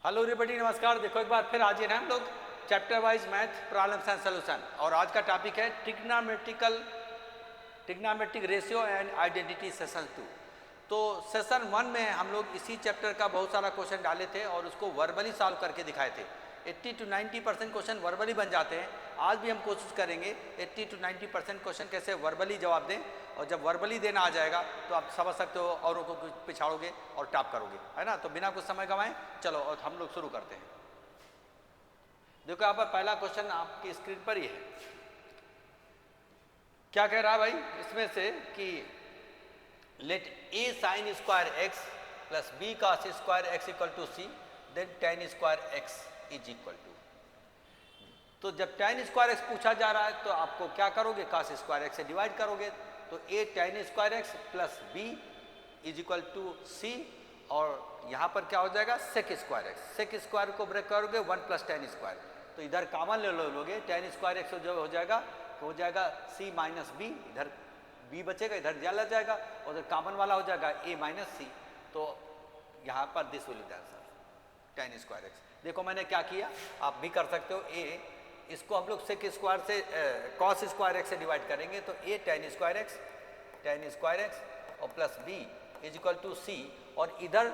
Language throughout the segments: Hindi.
हेलो एवरीबॉडी, नमस्कार। देखो एक बार फिर आज हम लोग chapter wise math problems and solution, और आज का टॉपिक है trigonometric ratio and identity session 2। तो सेशन 1 में हम लोग इसी चैप्टर का बहुत सारा क्वेश्चन डाले थे और उसको वर्बली सॉल्व करके दिखाए थे। 80 to 90% क्वेश्चन वर्बली बन जाते हैं। आज भी हम कोशिश करेंगे 80 to 90% क्वेश्चन कैसे वर्बली जवाब दें, और जब वर्बली देना आ जाएगा तो आप समझ सकते हो, औरों को कुछ पिछाड़ोगे और टॉप करोगे, है ना। तो बिना कुछ समय गंवाएं चलो और हम लोग शुरू करते हैं। देखो यहाँ पर पहला क्वेश्चन आपकी स्क्रीन पर ही है। क्या कह रहा है भाई इसमें से कि let a sin square x plus b cos square x equal to c, then tan square x is equal to. तो जब tan स्क्वायर x पूछा जा रहा है तो आपको क्या करोगे, cos स्क्वायर x से डिवाइड करोगे। तो a tan square x plus b is equal to c, और यहाँ पर क्या हो जाएगा sec square x। sec square को ब्रेक करोगे 1 प्लस tan स्क्वायर, तो इधर कॉमन ले लोगे, tan स्क्वायर x जो हो जाएगा c माइनस b, इधर b बचेगा, इधर चला जाएगा, और उधर कॉमन वाला हो जाएगा a माइनस c। तो यहाँ पर this will be the answer, tan square x। देखो मैंने क्या किया, आप भी कर सकते हो। a इसको हम लोग sec स्क्वायर से cos स्क्वायर x से डिवाइड करेंगे, तो a tan स्क्वायर x और plus b is equal to c, और इधर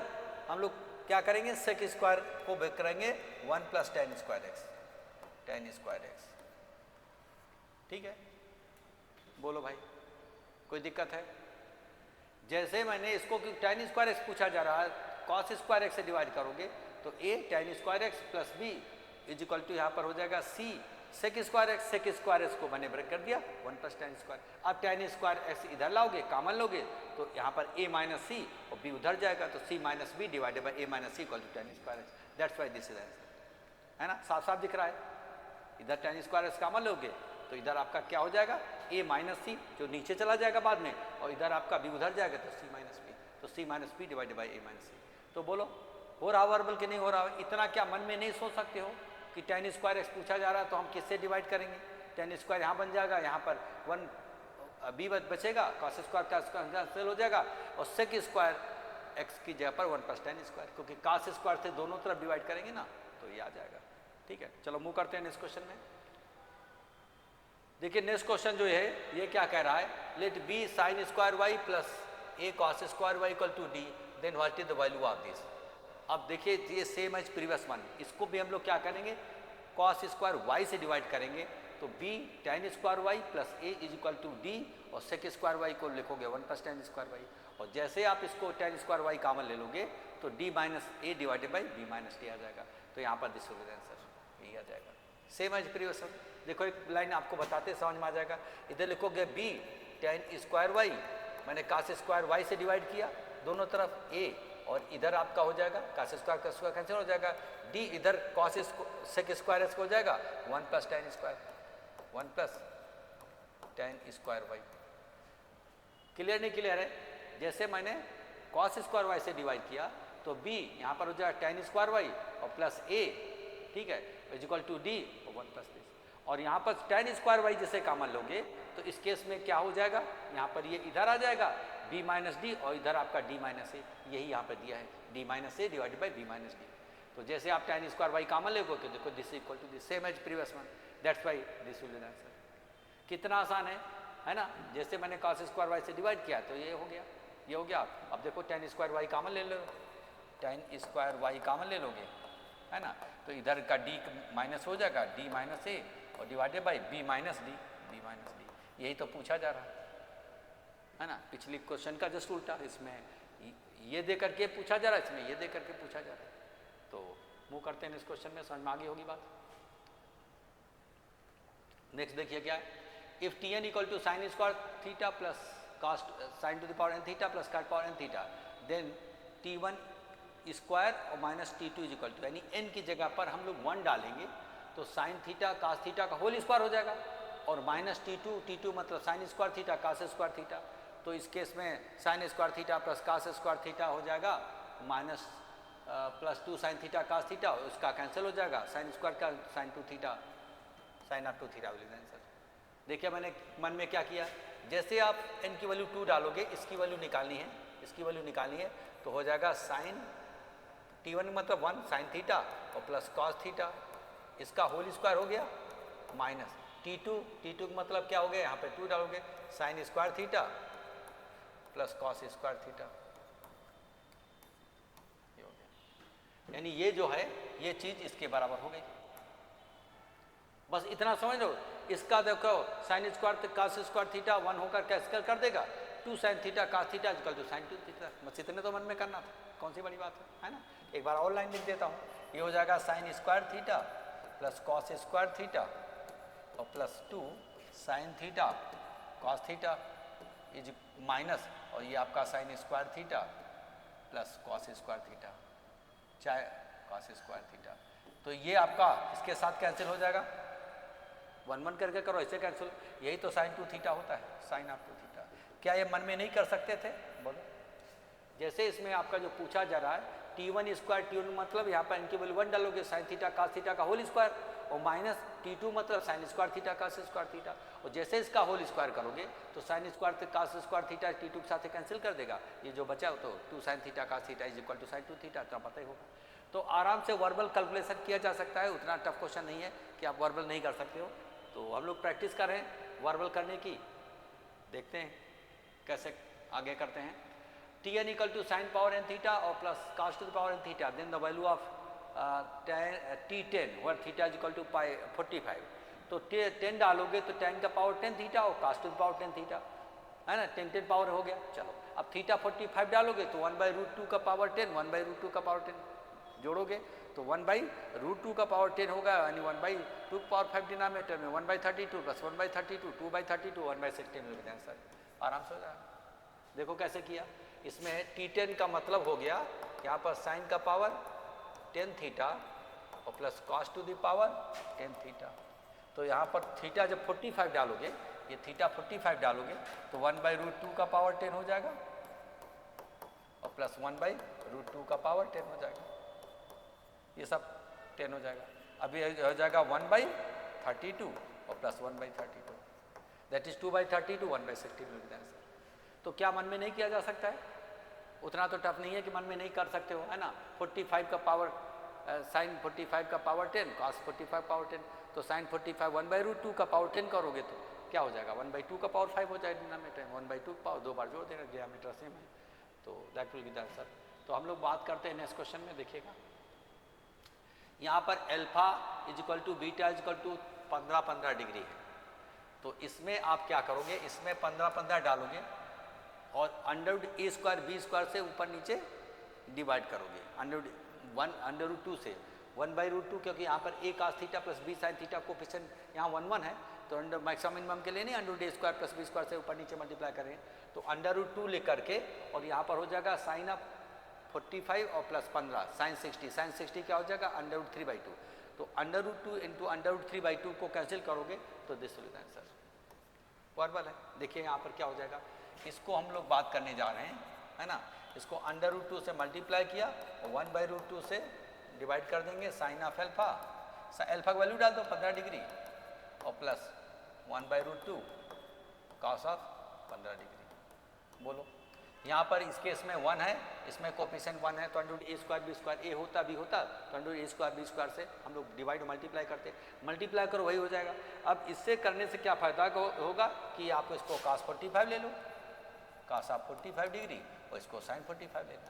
हम लोग क्या करेंगे, sec स्क्वायर को ब्रेक करेंगे 1 प्लस tan स्क्वायर x। ठीक है, बोलो भाई कोई दिक्कत है? जैसे मैंने इसको tan स्क्वायर x पूछा जा रहा है, cos स्क्वायर x से डिवाइड करोगे तो a tan square x plus b is equal to यहाँ पर हो जाएगा c sec स्क्वायर x को मैंने ब्रेक कर दिया 1 प्लस tan स्क्वायर। अब tan स्क्वायर x इधर लाओगे, कॉमन लोगे, तो यहाँ पर a माइनस c और b उधर जाएगा, तो c minus b divided by a minus C equal to tan square x। That's why this is answer, है ना। साफ साफ दिख रहा है। इधर tan स्क्वायर x कॉमन लोगे तो इधर आपका क्या हो जाएगा, a माइनस सी जो नीचे चला जाएगा बाद में, और इधर आपका b उधर जाएगा, तो c माइनस b, तो c minus b divided by a minus C. तो बोलो हो रहा वर्बल कि नहीं हो रहा? इतना क्या मन में नहीं सोच सकते हो कि tan स्क्वायर x पूछा जा रहा है तो हम किससे डिवाइड करेंगे? tan स्क्वायर यहाँ बन जाएगा, यहाँ पर 1 b बचेगा, cos स्क्वायर का कैंसिल हो जाएगा, और sec स्क्वायर x की जगह पर 1 प्लस tan स्क्वायर, क्योंकि cos स्क्वायर से दोनों तरफ डिवाइड करेंगे ना, तो ये आ जाएगा। ठीक है, चलो मूव करते हैं नेक्स्ट क्वेश्चन में। देखिए नेक्स्ट क्वेश्चन जो है ये क्या कह रहा है, let b sin square y plus a cos square y equal to d, then what is the value of this. अब देखिए ये सेम एज प्रीवियस वन, इसको भी हम लोग क्या करेंगे, cos स्क्वायर y से डिवाइड करेंगे, तो b tan square y plus a is equal to d, और sec स्क्वायर y को लिखोगे 1 प्लस tan स्क्वायर y, और जैसे आप इसको tan स्क्वायर y कॉमन ले लोगे तो d minus a divided by b minus d आ जाएगा। तो यहाँ पर दिस विल बी आंसर, यही आ जाएगा, सेम एज प्रीवियस वन। देखो एक लाइन आपको बताते समझ में आ जाएगा। इधर लिखोगे b tan स्क्वायर y, मैंने cos स्क्वायर y से डिवाइड किया दोनों तरफ a, और इधर आपका हो जाएगा cos स्क्वायर का स्क्वायर कैंसिल हो जाएगा, d इधर cos sec स्क्वायर x हो जाएगा 1 plus tan square, 1 plus tan square y। Clear नहीं क्लियर है? जैसे मैंने cos स्क्वायर y से डिवाइड किया तो b यहाँ पर हो जाएगा tan स्क्वायर y और प्लस a, ठीक है, इज इक्वल टू d और 1 प्लस दिस, और यहाँ पर tan स्क्वायर y जैसे कॉमन लोगे तो इस केस में क्या हो जाएगा, यहाँ पर ये इधर आ जाएगा b माइनस डी, और इधर आपका d माइनस ए, यही यहाँ पर दिया है d minus A divided by b minus D. तो जैसे आप tan स्क्वायर y कॉमन लोगे तो देखो this equal to this, same as previous one, that's why this will be the answer. कितना आसान है ना। जैसे मैंने cos स्क्वायर y से डिवाइड किया तो ये हो गया, ये हो गया। अब देखो tan स्क्वायर y कॉमन ले लो, tan स्क्वायर y कॉमन ले लोगे, है ना, तो इधर का d माइनस हो जाएगा d माइनस ए, और divided by b minus D, यही तो पूछा जा रहा है ना। पिछली क्वेश्चन का जस्ट उल्टा, इसमें ये दे करके पूछा जा रहा है, इसमें ये दे करके पूछा जा रहा है। तो मूव करते हैं इस क्वेश्चन में, समझ में आगे होगी बात। नेक्स्ट देखिए क्या है, if tn equal to sine square theta plus cos sine to the power n theta plus cot power n theta, then t1 square और minus t2 is equal to, यानी n की जगह पर हम लोग 1 डालेंगे तो साइन थीटा cos थीटा का होल स्क्वायर हो जाएगा, और माइनस t2 मतलब sine square theta cos square theta, तो इस केस में sine square theta plus cos square theta हो जाएगा minus plus 2 sine theta cos theta, उसका कैंसिल हो जाएगा, साइन स्क्वायर का sine 2 theta sine of 2 theta will be answer. देखिए मैंने मन में क्या किया, जैसे आप n की वैल्यू 2 डालोगे, इसकी वैल्यू निकालनी है, तो हो जाएगा साइन T1 मतलब 1 साइन थीटा और प्लस कॉस थीटा, इसका होल स्क्वायर हो गया माइनस T2 का मतलब क्या हो गया, यहाँ पे 2 डालोगे sign square theta plus cos square theta, ये हो गया। यानी ये जो है ये चीज इसके बराबर हो गई। बस इतना समझ लो। इसका देखो sine square cos square theta 1 होकर कैंसिल कर देगा, 2 sine theta cos theta equal to sine 2 theta. बस इतने तो मन में करना था, कौन सी बड़ी बात है ना। एक बार और लाइन लिख देता हूँ, ये हो जाएगा sine square theta plus cos square theta और plus 2 sine theta cos theta is minus, और ये आपका sine square theta plus cos square theta चाहे कॉस स्क्वायर थीटा। तो ये आपका इसके साथ कैंसिल हो जाएगा, 1 करके करो ऐसे कैंसिल। यही तो साइन 2 थीटा होता है, साइन ऑफ 2 थीटा। क्या ये मन में नहीं कर सकते थे, बोलो। जैसे इसमें आपका जो पूछा जा रहा है T1 स्क्वायर, T1 मतलब यहाँ पर इनके वैल्यू 1 डालोगे साइन थीटा कॉस थीटा का होल स्क्वायर, और माइनस T2 मतलब sine square theta cos square theta, और जैसे इसका होल स्क्वायर करोगे तो sign square cos square theta T2 के साथ कैंसिल कर देगा, ये जो बचा हो तो 2 sine theta cos theta is equal to sine 2 theta, तो पता ही होगा। तो आराम से वर्बल कैलकुलेशन किया जा सकता है, उतना टफ क्वेश्चन नहीं है कि आप वर्बल नहीं कर सकते हो। तो हम लोग प्रैक्टिस कर रहे हैं वर्बल करने की, देखते हैं कैसे आगे करते हैं। Tn equal to sine power n theta और plus cos to the power n theta, then the value of T10 where theta is equal to pi 45। तो 10 डालोगे तो tan का पावर 10 थीटा और cos to the power 10 theta, है ना, 10 पावर हो गया। चलो अब थीटा 45 डालोगे तो 1/√2 का पावर 10, 1/√2 का पावर 10 जोड़ोगे तो 1/√2 का पावर 10 होगा, यानी 1/2 पावर 5 डिनोमिनेटर में 1/32 प्लस 1/32 2/32 1/16 मिल गया आंसर, आराम से हो जाएगा। देखो कैसे किया, इसमें T10 का मतलब हो गया यहाँ पर साइन का पावर 10 थीटा और plus cos two the power 10 theta. तो यहाँ पर थीटा जब 45 डालोगे, ये थीटा 45 डालोगे तो 1/√2 का पावर 10 हो जाएगा और प्लस 1/√2 का पावर 10 हो जाएगा, ये सब 10 हो जाएगा। अभी हो जाएगा 1/32 और प्लस 1/32, दैट इज 2/32 1/16 मिल जाएगा। तो क्या मन में नहीं किया जा सकता है, उतना तो टफ नहीं है कि मन में नहीं कर सकते हो, है ना। 45 का पावर साइन 45 का पावर 10 कॉस 45 पावर 10, तो साइन 45 1/√2 का पावर 10 करोगे तो क्या हो जाएगा 1/2 का पावर 5 हो जाएगा डिनोमिनेटर, 1/2 का पावर 2 बार जोड़ देना, डिनोमिनेटर सेम है, तो that will be the answer. तो हम लोग बात करते हैं नेक्स्ट क्वेश्चन में, देखिएगा यहाँ पर alpha is equal to beta is equal to 15-15 degree है। तो इसमें आप क्या करोगे, इसमें 15-15 डालोगे और √a² b² से ऊपर नीचे डिवाइड करोगे, √2 से 1/√2, क्योंकि यहाँ पर a cos theta plus b sin theta coefficient यहाँ 1 है, तो अंडर मैक्सिमम मिनिमम के लिए नहीं √a² प्लस b² से ऊपर नीचे मल्टीप्लाई करेंगे, तो √2 लेकर के और यहाँ पर हो जाएगा साइन ऑफ 45 और प्लस 15 साइन 60, साइन 60 क्या हो जाएगा √3/2, तो √2 इंटू √3/2 को कैंसिल करोगे तो दिस विल आंसर वर्बल है। देखिए यहाँ पर क्या हो जाएगा, इसको हम लोग बात करने जा रहे हैं, है ना। इसको √2 से मल्टीप्लाई किया और 1/√2 से डिवाइड कर देंगे, साइन ऑफ अल्फा, अल्फा का वैल्यू डाल दो 15 डिग्री और प्लस 1/√2 कॉस ऑफ 15 डिग्री। बोलो यहाँ पर इस केस में 1 है, इसमें कोफिशिएंट 1 है, तो √a² b² a होता भी होता तो √a² b² से हम लोग डिवाइड मल्टीप्लाई करते, मल्टीप्लाई करो वही हो जाएगा। अब इससे करने से क्या फ़ायदा होगा कि आप इसको cos 45 ले लो, cos ऑफ 45 डिग्री, और इसको साइन 45 लेना,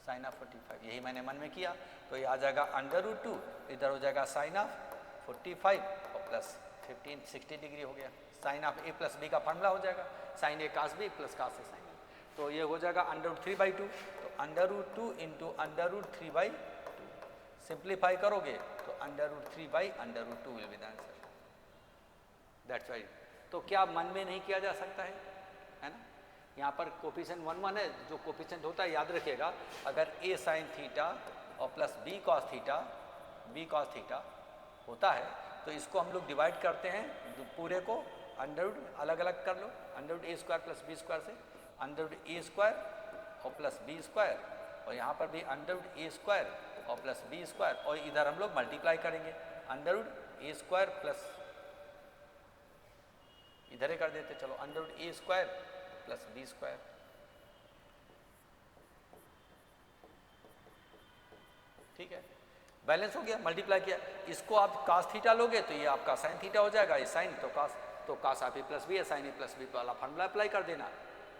साइन ऑफ 45, यही मैंने मन में किया, तो ये आ जाएगा √2, इधर हो जाएगा साइन ऑफ 45 और प्लस 60 डिग्री हो गया, sine of a plus b का फार्मूला हो जाएगा, sine a cos b plus cos a sine, तो ये हो जाएगा √3/2, तो √2 इंटू √3/2 सिंप्लीफाई करोगे तो √3/√2 will be the answer, that's right. तो क्या मन में नहीं किया जा सकता है ना। यहाँ पर कोफिशिएंट 1 है, जो कोफिशिएंट होता है याद रखिएगा, अगर a sin थीटा और प्लस b cos थीटा होता है तो इसको हम लोग डिवाइड करते हैं, पूरे को अलग अलग कर लो, √a² प्लस b² से √a² और प्लस b², और यहाँ पर भी √a² और प्लस b², और इधर हम लोग मल्टीप्लाई करेंगे √a² प्लस, इधर ही कर देते चलो, √a² प्लस b², ठीक है, बैलेंस हो गया, मल्टीप्लाई किया, इसको आप cos थीटा लोगे तो ये आपका sin थीटा हो जाएगा, ये sin तो cos of A plus B है, sin ए प्लस बी वाला फॉर्मूला अप्लाई कर देना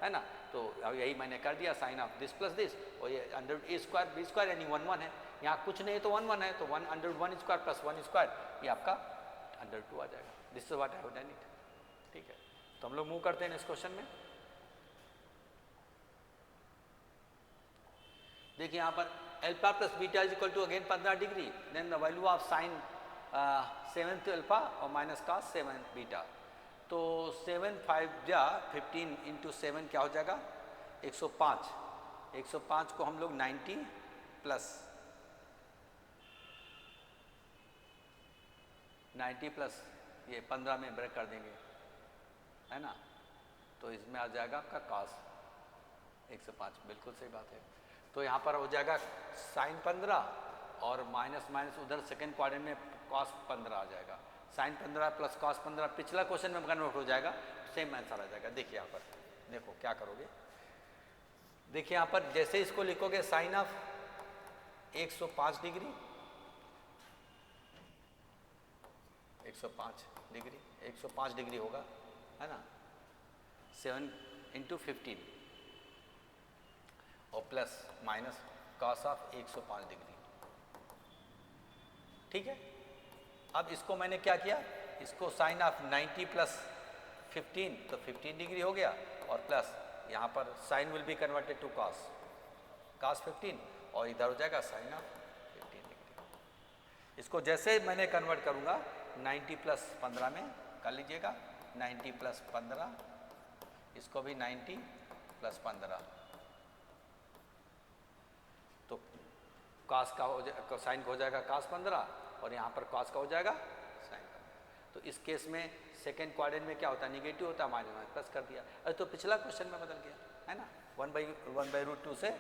है ना। तो अब यही मैंने कर दिया, sine of this plus this, और ये under A square B square यानी 1 1 है, यहाँ कुछ नहीं है तो 1 1 है, तो 1 अंडर 1 स्क्वायर प्लस 1 स्क्वायर ये आपका अंडर 2 आ जाएगा। This is what I have done it. ठीक है, तो हम लोग मूव करते हैं इस क्वेश्चन में। देखिए यहाँ पर alpha plus beta is equal to again 15 degree, then the value of sine 7 alpha और माइनस कॉस 7 बीटा। तो 7 5 जा 15 इंटू 7 क्या हो जाएगा 105। 105 को हम लोग 90 प्लस 90 प्लस ये 15 में ब्रेक कर देंगे है ना, तो इसमें आ जाएगा आपका कॉस 105। बिल्कुल सही बात है। तो यहाँ पर हो जाएगा साइन 15 और माइनस माइनस उधर सेकेंड क्वाड्रेंट में कॉस 15 आ जाएगा। साइन 15 प्लस कॉस 15 पिछला क्वेश्चन में कन्वर्ट हो जाएगा, सेम आंसर आ जाएगा। देखिए यहाँ पर देखो क्या करोगे, देखिए यहाँ पर जैसे इसको लिखोगे साइन ऑफ 105 डिग्री 105 डिग्री होगा है ना, 7 इंटू 15 और plus minus cos of 105 degree. ठीक है, अब इसको मैंने क्या किया, इसको साइन ऑफ 90 प्लस 15 तो 15 डिग्री हो गया, और प्लस यहाँ पर sine will be converted to cos 15 और इधर हो जाएगा साइन ऑफ 15 डिग्री। इसको जैसे मैंने कन्वर्ट करूँगा 90 प्लस 15 में कर लीजिएगा, 90 प्लस 15, इसको भी 90 प्लस 15, तो कॉस का हो जाएगा साइन का हो जाएगा कॉस 15 और यहाँ पर कॉस का हो जाएगा साइन का। तो इस केस में सेकेंड क्वाड्रेंट में क्या होता है, निगेटिव होता है, माइनस प्लस कर दिया। अरे तो पिछला क्वेश्चन में बदल गया है ना, 1/√2 से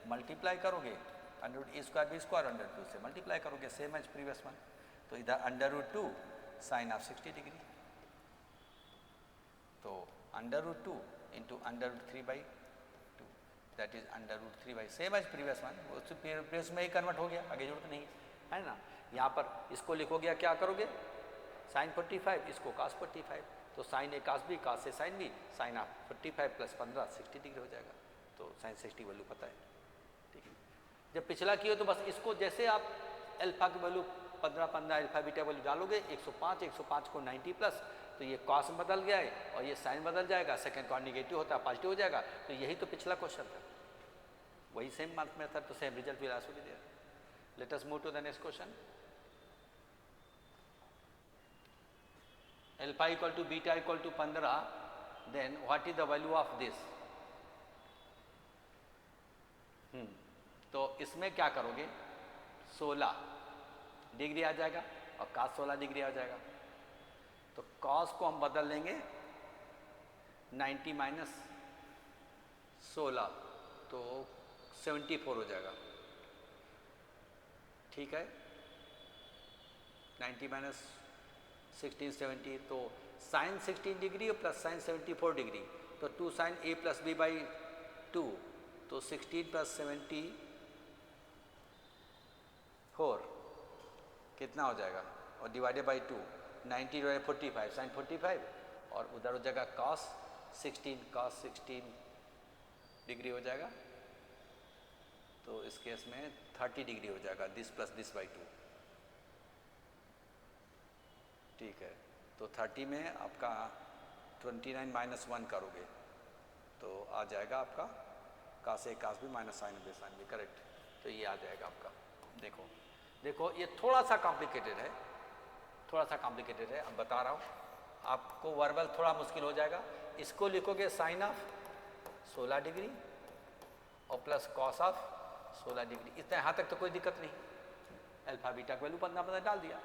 मल्टीप्लाई करोगे, under A square B square under 2 से मल्टीप्लाई करोगे, सेम एज प्रीवियस वन। तो इधर अंडर√2 साइन ऑफ 60 डिग्री, तो अंडर√2 इंटू अंडर√3/2 दैट इज अंडर√3 सेम एज प्रीवियस वन, उस प्रीवियस में ही कन्वर्ट हो गया, आगे जरूरत नहीं है ना। यहाँ पर इसको लिखोगे क्या करोगे, साइन 45 इसको cos 45, तो sine A cos B cos से sine B, sine of 45 plus 15 60 degree हो जाएगा। तो साइन 60 वैल्यू पता है। ठीक है, जब पिछला किए तो बस इसको जैसे आप अल्फा की वैल्यू 15 अल्फा बीटा वैल्यू डालोगे 105 को 90 प्लस, तो ये कॉस बदल गया है और ये साइन बदल जाएगा, सेकेंड कॉर्ड निगेटिव होता है पॉजिटिव हो जाएगा। तो यही तो पिछला क्वेश्चन था, वही सेम मार्क मेथड, तो same result will also be there. Let us move to the next question. Alpha equal to beta equal to 15, then what is the value of this. तो इसमें क्या करोगे, 16 डिग्री आ जाएगा और cos 16 डिग्री आ जाएगा। तो cos को हम बदल लेंगे 90 माइनस 16 तो 74 हो जाएगा। ठीक है, 90 माइनस 16 70, तो साइन 16 डिग्री और प्लस साइन 74 डिग्री, तो 2 sine A plus B by 2, तो 16 प्लस 74 कितना हो जाएगा, और डिवाइडेड बाई 2, 90 डिवाइडेड 45 साइन 45 और उधर हो जाएगा cos 16 डिग्री हो जाएगा। तो इस केस में 30 डिग्री हो जाएगा, दिस प्लस दिस बाई 2। ठीक है, तो 30 में आपका 29 माइनस 1 करोगे तो आ जाएगा आपका cos A cos B minus sine B sine B, correct. तो ये आ जाएगा आपका। देखो ये थोड़ा सा कॉम्प्लिकेटेड है, अब बता रहा हूँ आपको, वर्बल थोड़ा मुश्किल हो जाएगा। इसको लिखोगे साइन ऑफ 16 डिग्री और प्लस कॉस ऑफ 16 डिग्री, इतना यहाँ तक तो कोई दिक्कत नहीं, अल्फा बीटा का वैल्यू 15 डाल दिया।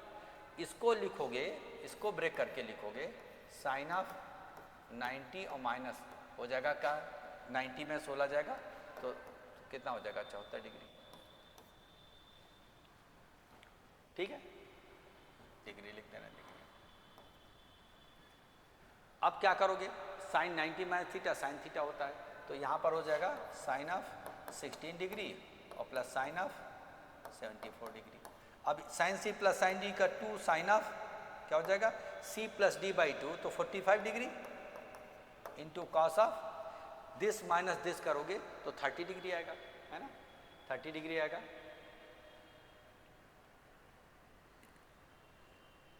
इसको लिखोगे, इसको ब्रेक करके लिखोगे साइन ऑफ 90 और माइनस हो जाएगा क्या, 90 में 16 जाएगा तो कितना हो जाएगा 74 डिग्री। ठीक है, डिग्री लिख देना डिग्री। अब क्या करोगे, sine 90 minus theta sine theta होता है, तो यहाँ पर हो जाएगा साइन ऑफ 16 डिग्री और प्लस साइन ऑफ 74 डिग्री। अब sine C plus sine D का 2 साइन ऑफ क्या हो जाएगा सी प्लस डी बाई 2, तो 45 degree into cos of this minus this करोगे तो 30 डिग्री आएगा, है ना, 30 डिग्री आएगा।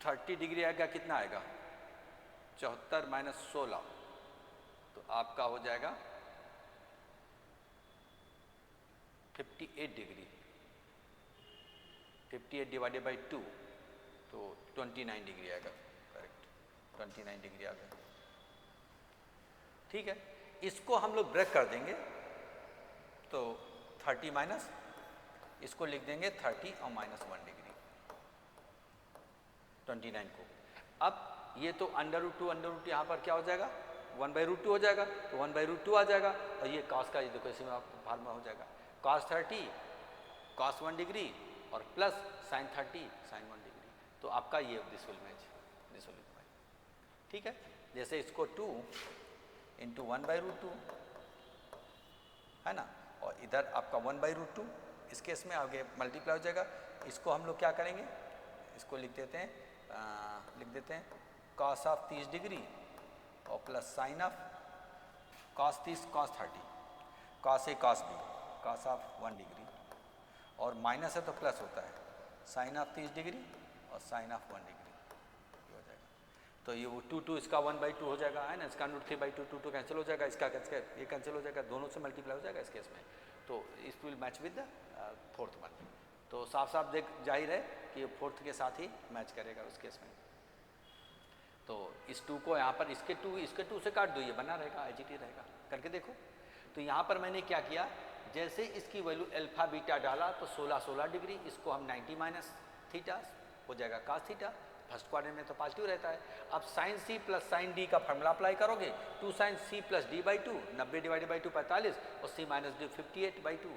30 डिग्री आएगा, कितना आएगा 74 माइनस 16, तो आपका हो जाएगा 58 डिग्री। 58 डिवाइडेड बाई 2 तो 29 डिग्री आएगा, करेक्ट 29 डिग्री आ गया। ठीक है, इसको हम लोग ब्रेक कर देंगे तो 30 माइनस इसको लिख देंगे 30 और माइनस 1 डिग्री 29 को। अब ये तो अंडर रूट यहाँ पर क्या हो जाएगा 1/√2 हो जाएगा, तो 1/√2 आ जाएगा, और ये कॉस का, ये देखो इसमें आपको फार्मूला हो जाएगा cos 30 cos 1 डिग्री और प्लस sin 30 sin 1 डिग्री, तो आपका ये दिस विल मैच। ठीक है, जैसे इसको 2 इंटू 1/√2 है ना, और इधर आपका 1/√2, इस केस में आगे मल्टीप्लाई हो जाएगा। इसको हम लोग क्या करेंगे, इसको लिख देते हैं cos ऑफ 30 डिग्री और plus sine of cos 30 cos 30 cos A cos B cos of 1 degree, और माइनस है तो प्लस होता है साइन ऑफ 30 डिग्री और साइन ऑफ 1 डिग्री हो जाएगा। तो ये वो 2 इसका 1/2 हो जाएगा, है ना, इसका √3/2 2 कैंसिल हो जाएगा, इसका ये कैंसिल हो जाएगा, दोनों से मल्टीप्लाई हो जाएगा इस केस में, तो it will match with the fourth one. तो साफ साफ देख जाहिर है कि ये फोर्थ के साथ ही मैच करेगा उस केस में। तो इस 2 को यहाँ पर इसके 2 से काट दो, ये बना रहेगा, IGT रहेगा, करके देखो। तो यहाँ पर मैंने क्या किया, जैसे इसकी वैल्यू अल्फा बीटा डाला तो 16 डिग्री, इसको हम 90 माइनस थीटा हो जाएगा cos थीटा, फर्स्ट क्वाड्रेंट में तो पॉजिटिव रहता है। अब sine C plus sine D का फॉर्मूला अप्लाई करोगे, 2 sine C plus D by 2 90 divided by 2 45 और सी माइनस डी 58/2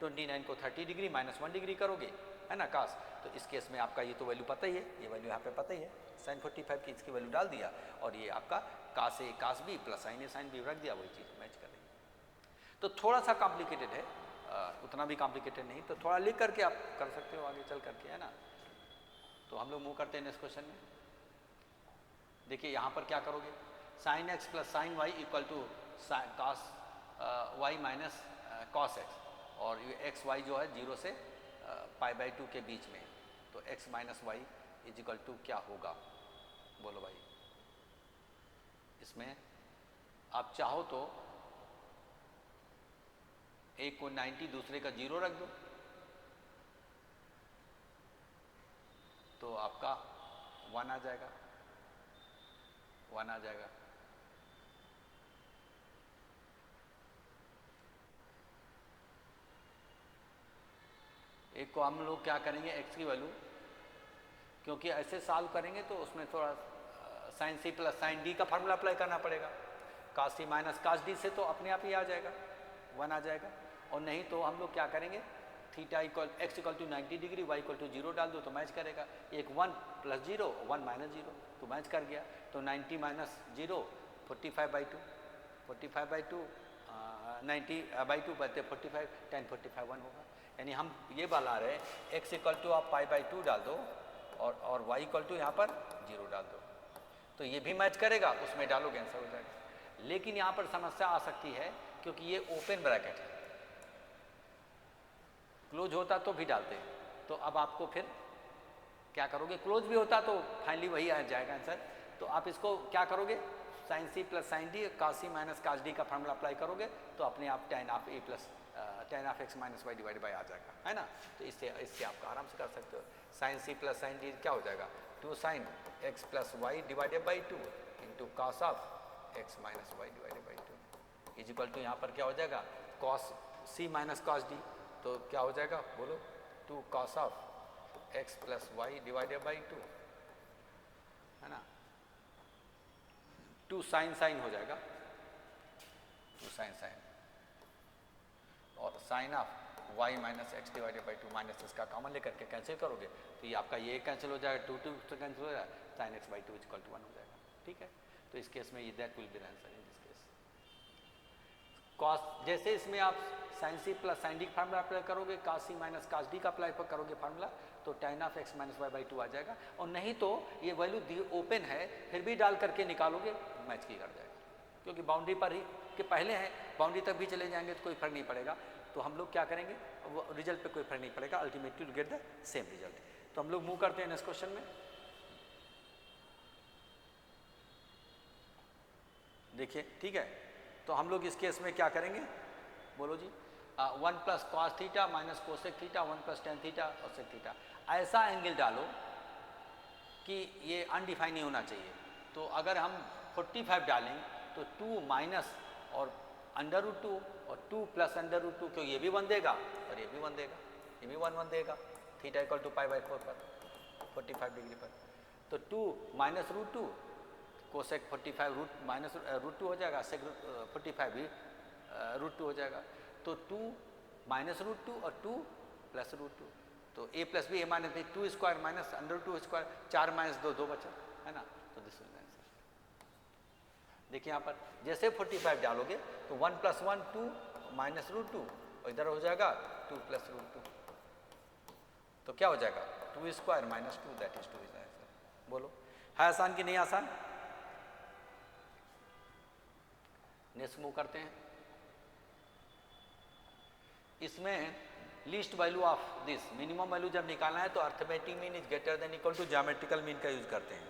29 को 30 डिग्री माइनस 1 डिग्री करोगे, है ना cos, तो इस केस में आपका ये तो वैल्यू पता ही है, ये वैल्यू यहाँ पे पता ही है, साइन 45 की इसकी वैल्यू डाल दिया, और ये आपका cos A cos B plus sine A sine B रख दिया, वही चीज़ मैच कर रही है। तो थोड़ा सा कॉम्प्लिकेटेड है, उतना भी कॉम्प्लिकेटेड नहीं, तो थोड़ा लिख करके आप कर सकते हो आगे चल करके, है ना। तो हम लोग मूव करते हैं नेक्स्ट क्वेश्चन में। देखिए यहाँ पर क्या करोगे, sine x plus sine Y equal to cos y minus cos x, और ये एक्स वाई जो है 0 से π/2 के बीच में, तो x minus Y is equal to क्या होगा, बोलो भाई। इसमें आप चाहो तो एक को 90 दूसरे का 0 रख दो, तो आपका 1 आ जाएगा, 1 आ जाएगा। एक को हम लोग क्या करेंगे, x की वैल्यू, क्योंकि ऐसे सॉल्व करेंगे तो उसमें थोड़ा sine C plus sine D का फार्मूला अप्लाई करना पड़ेगा, cos C minus cos D से तो अपने आप ही आ जाएगा, 1 आ जाएगा। और नहीं तो हम लोग क्या करेंगे, theta equal x equal to 90 degree y equal to 0 डाल दो तो मैच करेगा, एक 1 प्लस 0 1 माइनस 0 तो मैच कर गया। तो 90 माइनस 0 45/2 45/2 90/2 बचते 45 10 45 1 होगा। यानी हम ये बता रहे हैं x इक्वल टू आप π/2 डाल दो और y इक्वल टू यहाँ पर 0 डाल दो, तो ये भी मैच करेगा, उसमें डालोगे आंसर हो जाएगा। लेकिन यहाँ पर समस्या आ सकती है क्योंकि ये ओपन ब्रैकेट है, क्लोज होता तो भी डालते, तो अब आपको फिर क्या करोगे, क्लोज भी होता तो फाइनली वही आ जाएगा आंसर। तो आप इसको क्या करोगे, sine C plus sine D cos C minus cos D का फार्मूला अप्लाई करोगे तो अपने आप tan of A plus tan of x minus Y divide by आ जाएगा, है ना। तो इससे आप आराम से कर सकते हो। Sine C plus sine D क्या हो जाएगा, 2 sine x plus Y divided by 2 into cos of x minus Y divided by 2 is equal to यहाँ पर क्या हो जाएगा, cos C minus cos D, तो क्या हो जाएगा बोलो, 2 cos of x plus Y divided by 2, है ना, 2 साइन साइन हो जाएगा, 2 साइन साइन, और sine of y minus x divided by 2 minus इसका कॉमन लेकर के कैंसिल करोगे तो ये आपका ये कैंसिल हो जाएगा, 2 से कैंसिल हो जाएगा, sine x by 2 equal to 1 हो जाएगा। ठीक है, तो इस केस में ये that will be the answer in this case. Cause, जैसे इसमें आप sine C plus sine D का फार्मूला अप्लाई करोगे, cos C minus cos D का अप्लाई करोगे फार्मूला, तो tan of x minus y by 2 आ जाएगा। और नहीं तो ये वैल्यू ओपन है फिर भी डाल करके निकालोगे मैच की कर जाएगा, क्योंकि बाउंड्री पर ही के पहले हैं, बाउंड्री तक भी चले जाएंगे तो कोई फर्क नहीं पड़ेगा। तो हम लोग क्या करेंगे, वो रिजल्ट पे कोई फर्क नहीं पड़ेगा, ultimately get the same result. तो हम लोग मूव करते हैं नेक्स्ट क्वेश्चन में। देखिए ठीक है, तो हम लोग इस केस में क्या करेंगे, बोलो जी, 1 plus cos theta minus cosec theta 1 plus tan theta और सेक थीटा। ऐसा एंगल डालो कि ये अनडिफाइन नहीं होना चाहिए। तो अगर हम 45 डालें तो 2 माइनस और √2 और 2 प्लस √2, क्योंकि ये भी 1 देगा और ये भी 1 देगा, ये भी 1 1 देगा, theta equal to pi by 4 पर 45 डिग्री पर। तो 2 माइनस √2 कोसेक 45 रूट माइनस √2 हो जाएगा, सेक 45 भी √2 हो जाएगा। तो 2 माइनस √2 और 2 प्लस √2, तो a plus B A minus B 2 square minus √2 square, 4 minus 2 2 बचा, है ना। तो दिस इज आंसर। देखिए यहाँ पर जैसे 45 डालोगे तो 1 प्लस 1 2 माइनस √2 और इधर हो जाएगा 2 प्लस √2, तो क्या हो जाएगा 2 square minus 2, that is 2 is answer. बोलो है आसान कि नहीं आसान। नेक्स्ट मूव करते हैं। इसमें least value of this, minimum value जब निकालना है तो arithmetic mean is greater than equal to geometrical mean का यूज करते हैं।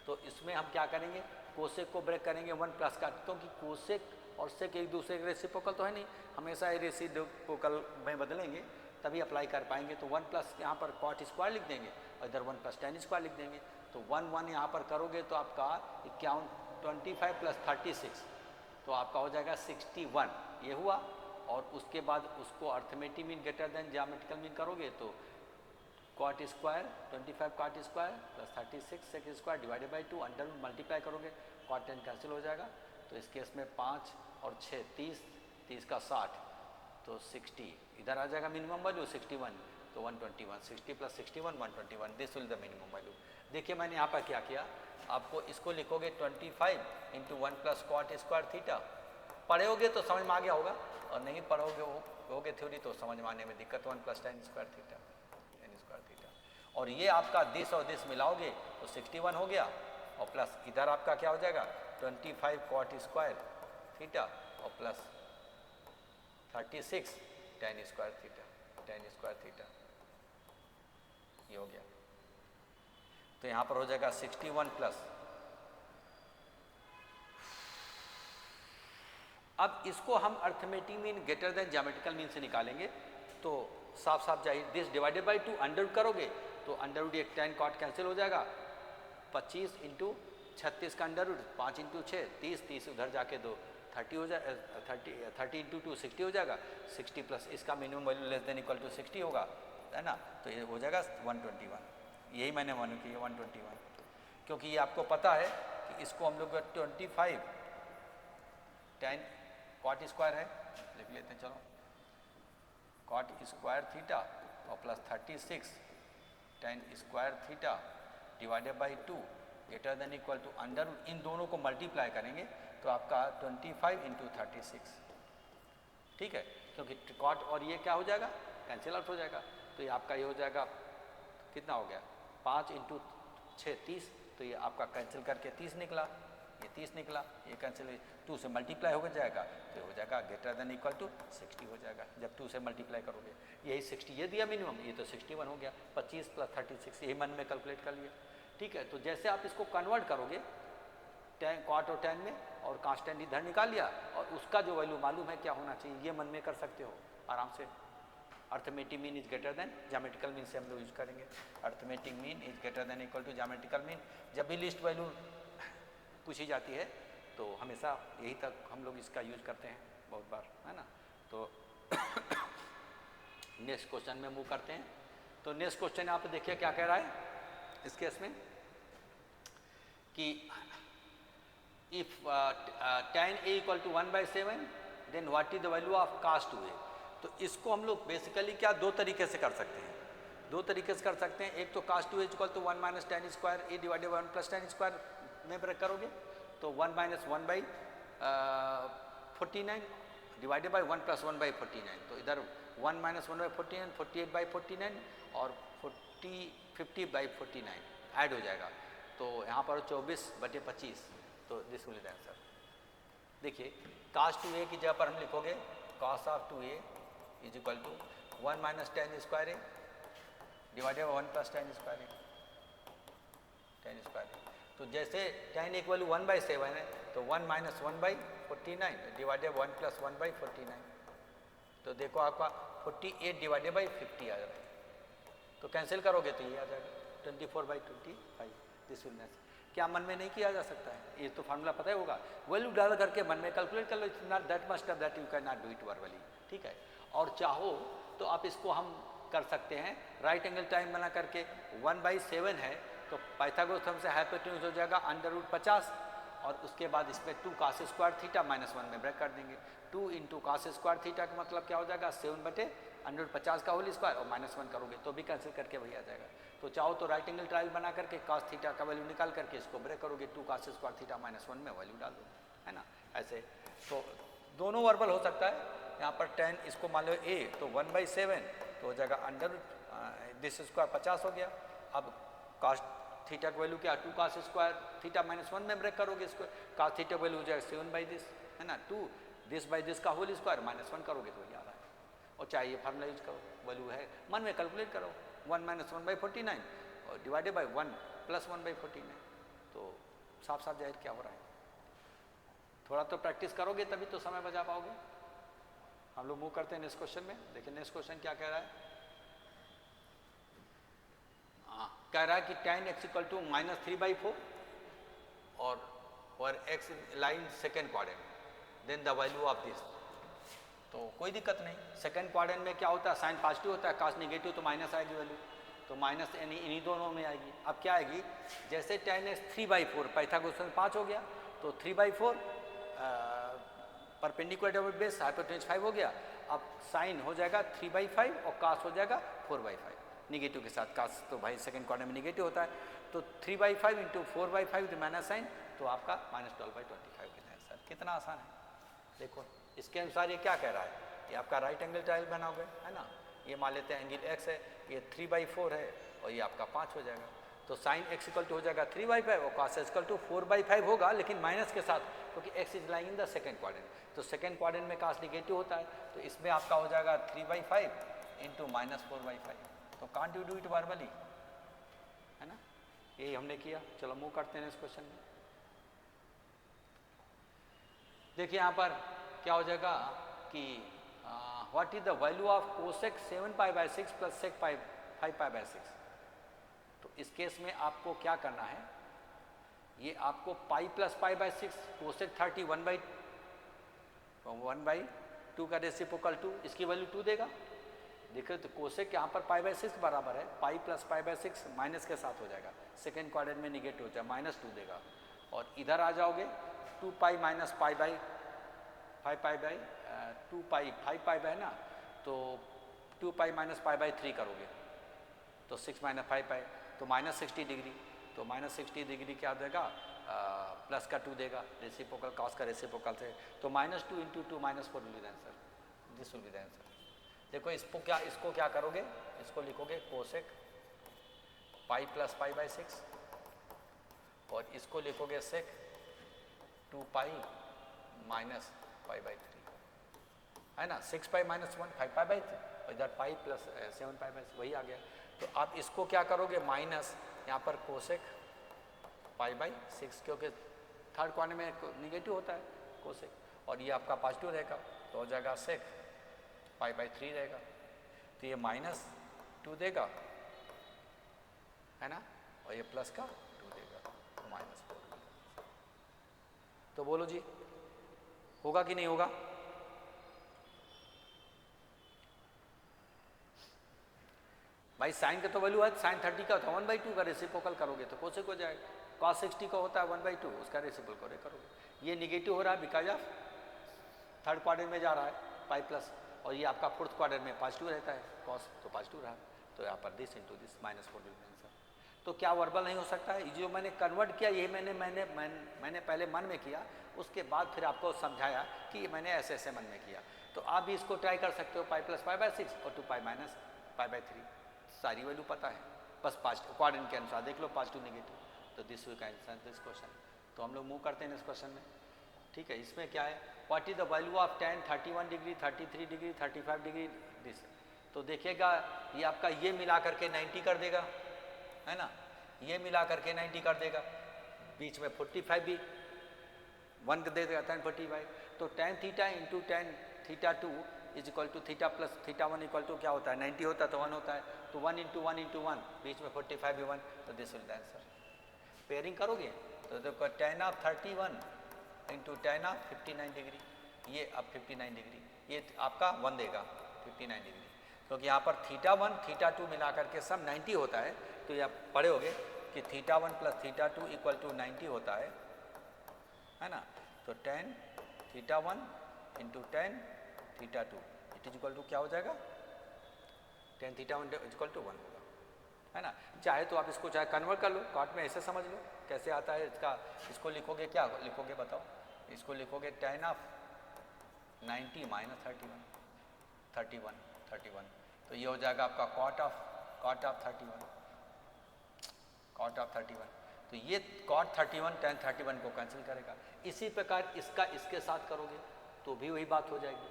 तो इसमें हम क्या करेंगे, कोसेक को ब्रेक करेंगे 1 प्लस का, क्योंकि कोसेक और सेक एक दूसरे के रेसिप्रोकल तो है नहीं, हमेशा ये रेसिप्रोकल में बदलेंगे तभी अप्लाई कर पाएंगे। तो 1 प्लस यहाँ पर कॉट स्क्वायर लिख देंगे और इधर 1 प्लस टेन स्क्वायर लिख देंगे। तो 1 1 यहाँ पर करोगे तो आपका 51 25 प्लस 36, तो आपका हो जाएगा 61, ये हुआ। और उसके बाद उसको arithmetic mean greater than geometrical mean करोगे तो cot square 25 cot square plus 36 sec square divided by 2 under multiply करोगे, कॉट 10 कैंसिल हो जाएगा। तो इस केस में 5 और 6 30, 30 का 60, तो 60 इधर आ जाएगा मिनिमम वैल्यू 61, तो 121, 60 plus 61 121, this will the minimum value. देखिए मैंने यहाँ पर क्या किया, आपको इसको लिखोगे 25 into 1 plus cot square theta, पढ़ोगे तो समझ में आ गया होगा, और नहीं पढ़ोगे होगे थ्योरी तो समझ में आने में दिक्कत। 1 प्लस टेन स्क्वायर थीटा, और ये आपका दिस और दिस मिलाओगे तो 61 हो गया, और प्लस इधर आपका क्या हो जाएगा 25 कॉट स्क्वायर थीटा और प्लस 36 टेन स्क्वायर थीटा, ये हो गया। तो यहाँ पर हो जाएगा 61 प्लस, अब इसको हम arithmetic mean greater than geometrical mean से निकालेंगे तो साफ साफ जाहिर, दिस डिवाइडेड बाई 2 अंडर करोगे तो अंडर रूट 10 कॉट कैंसिल हो जाएगा, 25 इंटू 36 का अंडर रूट 5 इंटू 6 30, 30 उधर जाके 2 30 हो जाएगा, 30 इंटू 2 60 हो जाएगा, 60 प्लस इसका minimum value less than equal to 60 होगा, है ना। तो ये हो जाएगा 121, यही मैंने मालूम किया 121, क्योंकि ये आपको पता है कि इसको हम लोग 25 10 कॉट स्क्वायर है, लिख लेते हैं चलो, कॉट स्क्वायर थीटा और plus 36 tan square theta divided by 2 greater than equal to under, इन दोनों को मल्टीप्लाई करेंगे तो आपका 25 इंटू 36, ठीक है, क्योंकि कॉट और ये क्या हो जाएगा कैंसिल आउट हो जाएगा। तो ये आपका ये हो जाएगा कितना हो गया 5 इंटू 6 30, तो ये आपका कैंसिल करके 30 निकला, ये 30 निकला, ये कैंसिल 2 से मल्टीप्लाई हो जाएगा तो हो जाएगा ग्रेटर देन इक्वल टू 60 हो जाएगा जब 2 से मल्टीप्लाई करोगे। यही 60 ये दिया मिनिमम, ये तो 61 हो गया, 25 प्लस 36 यही मन में कैलकुलेट कर लिया, ठीक है। तो जैसे आप इसको कन्वर्ट करोगे टेन कॉट और टेन में, और कांस्टेंट इधर निकाल लिया, और उसका जो वैल्यू मालूम है क्या होना चाहिए ये मन में कर सकते हो आराम से। Arithmetic mean is greater than geometrical mean से हम लोग यूज करेंगे, arithmetic mean is greater than equal to geometrical mean. जब भी लिस्ट वैल्यू पूछी जाती है तो हमेशा यही तक हम लोग इसका यूज करते हैं बहुत बार, है ना। तो नेक्स्ट क्वेश्चन में मूव करते हैं। तो नेक्स्ट क्वेश्चन आप देखिए क्या कह रहा है इस केस में कि if tan a equal to 1/7 then what is the value of cos 2a। तो इसको हम लोग बेसिकली क्या दो तरीके से कर सकते हैं, दो तरीके से कर सकते हैं। एक तो cos 2a equal to 1 minus tan square a divided by 1 plus tan square में ब्रेक करोगे तो 1 minus 1 by 49 divided by 1 plus 1 by 49, तो इधर 1 माइनस 1 बाई 49, 48 बाई 49 और 50 बाई 49 ऐड हो जाएगा, तो यहाँ पर 24/25, तो this will be the answer. देखिए cos 2a की जगह पर हम लिखोगे cos of 2a is equal to 1 minus tan square a divided by 1 plus tan square a, tan square a। तो जैसे tan एक वैल्यू 1/7 है, तो 1 माइनस 1/49 डिवाइडेड 1 प्लस 1/49, तो देखो आपका 48 डिवाइडेड बाई 50 आ जाएगा, तो कैंसिल करोगे तो ये आ जाएगा 24/25, दिस विल आंसर। क्या मन में नहीं किया जा सकता है? ये तो फार्मूला पता ही होगा, वैल्यू डाल करके मन में कैलकुलेट कर लो, it's not that much tough that you can not do it verbally, ठीक है। और चाहो तो आप इसको हम कर सकते हैं राइट एंगल टाइम बना करके, 1/7 है तो पाइथागोरस थ्योरम से हाइपोटेन्यूज हो जाएगा √50, और उसके बाद इसमें 2 cos स्क्वायर थीटा माइनस 1 में ब्रेक कर देंगे। 2 इंटू cos स्क्वायर थीटा का मतलब क्या हो जाएगा 7/√50 का होल स्क्वायर, और -1 करोगे तो भी कैंसिल करके वही आ जाएगा। तो चाहो तो राइट एंगल ट्रायल बना करके cos थीटा का वैल्यू निकाल करके इसको ब्रेक करोगे, 2 cos स्क्वायर थीटा माइनस 1 में वैल्यू डाल दो, है ना, ऐसे। तो दोनों वर्बल हो सकता है। यहाँ पर 10 इसको मान लो a, तो 1/7 तो हो जाएगा अंडर दिस स्क्वायर 50 हो गया। अब cos थीटा का वैल्यू क्या 2 cos स्क्वायर थीटा माइनस 1 में ब्रेक करोगे इसको, cos थीटा वैल्यू हो जाएगा 7/this, है ना, 2 this/this का होल स्क्वायर -1 करोगे तो वही आ रहा है। और चाहे ये फार्मूला यूज करो, वैल्यू है मन में कैलकुलेट करो, 1 माइनस 1/49 और डिवाइडेड बाई 1 प्लस 1/49, तो साफ साफ जाहिर क्या हो रहा है। थोड़ा तो प्रैक्टिस करोगे तभी तो समय बचा पाओगे। हम लोग मूव करते हैं नेक्स्ट क्वेश्चन में। देखिए नेक्स्ट क्वेश्चन क्या कह रहा है। कह रहा है कि tan x इक्वल टू -3/4 और x line second quadrant, then the value of this. तो कोई दिक्कत नहीं, सेकेंड क्वाड्रेंट में क्या होता है साइन पॉजिटिव होता है, cos नेगेटिव तो माइनस आएगी वैल्यू, तो माइनस इन्हीं दोनों में आएगी। अब क्या आएगी, जैसे tan x 3/4 पाइथागोरस में 5 हो गया, तो 3/4 परपेंडिकुलर बेस हाइपोटेन्यूज 5 हो गया। अब साइन हो जाएगा 3/5 और cos हो जाएगा 4/5 निगेटिव के साथ, cos तो भाई सेकंड क्वाड्रेंट में निगेटिव होता है, तो 3/5 इंटू 4/5 माइनस साइन, तो आपका -12/25 कितना है सर। कितना आसान है। देखो इसके अनुसार ये क्या कह रहा है, ये आपका राइट एंगल ट्रायल बनाओगे, है ना, ये मान लेते हैं एंगल x है, ये 3/4 है और ये आपका 5 हो जाएगा, तो साइन x इक्वल टू हो जाएगा 3/5 और cos इक्वल टू 4/5 होगा, लेकिन माइनस के साथ, क्योंकि x is lying in the second quadrant, तो सेकंड क्वाड्रेंट में cos निगेटिव होता है, तो इसमें आपका हो जाएगा 3/5 इंटू -4/5। तो can't you do it verbally, है ना, यही हमने किया। चलो मूव करते हैं इस क्वेश्चन में। देखिए यहाँ पर क्या हो जाएगा कि what is the value of cosec 7π/6 plus sec 5π/6। तो इस केस में आपको क्या करना है, ये आपको पाई प्लस π/6 कोसेक 30 1/2 का रेसिप्रोकल 2, इसकी वैल्यू 2 देगा। देखिए तो कोसेक यहाँ पर π/6 के बराबर है, पाई प्लस π/6 माइनस के साथ हो जाएगा, सेकेंड क्वाड्रेंट में निगेटिव हो जाएगा, -2 देगा। और इधर आ जाओगे 2π माइनस π/5 2π 5π है ना, तो 2π माइनस π/3 करोगे तो 6 माइनस 5π, तो -60 डिग्री, तो -60 डिग्री क्या देगा, प्लस का 2 देगा, रेसिप्रोकल कॉस का रेसिप्रोकल से, तो -2 into 2 -4 will be the answer, this will be the answer. देखो इसको क्या करोगे, इसको लिखोगे कोसेक पाई प्लस π/6 और इसको लिखोगे सेक 2π माइनस π/3, है ना, 6π माइनस 1 5π/3 और इधर पाई प्लस 7π/6 वही आ गया। तो आप इसको क्या करोगे माइनस यहाँ पर कोसेक π/6, क्योंकि थर्ड क्वाड्रेंट में निगेटिव होता है कोसेक, और ये आपका पॉजिटिव रहेगा, तो हो जाएगा सेक π/3 रहेगा, तो ये -2 देगा, है ना, और ये प्लस का 2 देगा, तो -4। तो बोलो जी होगा कि नहीं होगा। भाई साइन का तो वैल्यू है, साइन 30 का होता है 1/2 का रेसिप्रोकल करोगे तो कोसेक हो जाएगा, cos 60 का होता है 1/2 उसका रेसिप्रोकल करोगे। ये निगेटिव हो रहा है बिकॉज ऑफ थर्ड क्वाड्रेंट में जा रहा है पाई प्लस, और ये आपका फोर्थ क्वाड्रेंट में पॉजिटिव रहता है cos, तो पॉजिटिव रहा, तो यहाँ पर दिस इंटू दिस -4 डिफरेंस। तो क्या वर्बल नहीं हो सकता है? जो मैंने कन्वर्ट किया ये मैंने पहले मन में किया, उसके बाद फिर आपको समझाया कि ये मैंने ऐसे ऐसे मन में किया। तो आप भी इसको ट्राई कर सकते हो, पाई प्लस पाई बाय 6 और 2 पाई माइनस पाई बाय 3, सारी वैल्यू पता है, बस क्वाड्रेंट के अनुसार देख लो पॉजिटिव नेगेटिव। तो this we can answer this question. तो हम लोग मूव करते हैं इस क्वेश्चन में, ठीक है। इसमें क्या है, what is the value of tan 31 degree 33 degree 35 degree this. तो देखिएगा ये आपका ये मिला करके 90 कर देगा, है ना, ये मिला करके 90 कर देगा, बीच में 45 भी 1 दे देगा, tan 45। तो tan theta into tan theta 2 is equal to theta plus theta 1 equal to क्या होता है, 90 होता है तो 1 होता है, तो 1 इंटू 1 इंटू 1, बीच में 45 भी 1, तो this will the answer. Pairing करोगे तो देखो tan of 31 into tan of 59 degree, ये अब 59 डिग्री, ये आपका 1 देगा 59 डिग्री, क्योंकि यहाँ पर थीटा 1 थीटा 2 मिला करके सब 90 होता है। तो ये आप पढ़े होगे कि theta 1 plus theta 2 equal to 90 होता है ना। तो tan theta 1 into tan theta 2 it is equal to क्या हो जाएगा, tan थीटा 1 इक्वल टू 1 होगा, है ना। चाहे तो आप इसको चाहे कन्वर्ट कर लो, कॉट में ऐसे समझ लो कैसे आता है इसका। इसको लिखोगे, क्या लिखोगे बताओ, इसको लिखोगे tan ऑफ 90 माइनस 31, तो ये हो जाएगा आपका कॉट ऑफ 31। तो ये कॉट 31 tan 31 को कैंसिल करेगा। इसी प्रकार इसका इसके साथ करोगे तो भी वही बात हो जाएगी,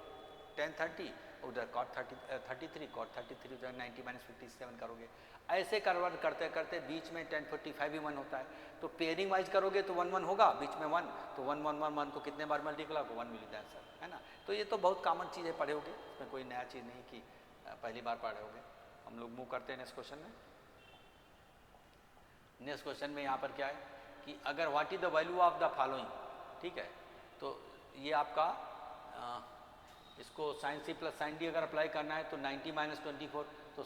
tan 30 उधर cot 33 cot 33 उधर 90 माइनस 57 करोगे। ऐसे कन्वर्ट करते करते बीच में tan 45 भी 1 होता है, तो पेयरिंग वाइज करोगे तो 1 1 होगा, बीच में 1, तो 1 1 1 1 को कितने बार मल्टीप्लाई को 1 मिल आंसर, है ना। तो ये तो बहुत कॉमन चीज़ें पढ़े होगे, इसमें कोई नया चीज़ नहीं कि पहली बार पढ़े होगे। हम लोग मूव करते हैं नेक्स्ट क्वेश्चन में। नेक्स्ट क्वेश्चन में यहाँ पर क्या है कि अगर what is the value of the following, ठीक है, तो ये आपका इसको sine C plus sine D अगर अप्लाई करना है तो 90 माइनस 24, तो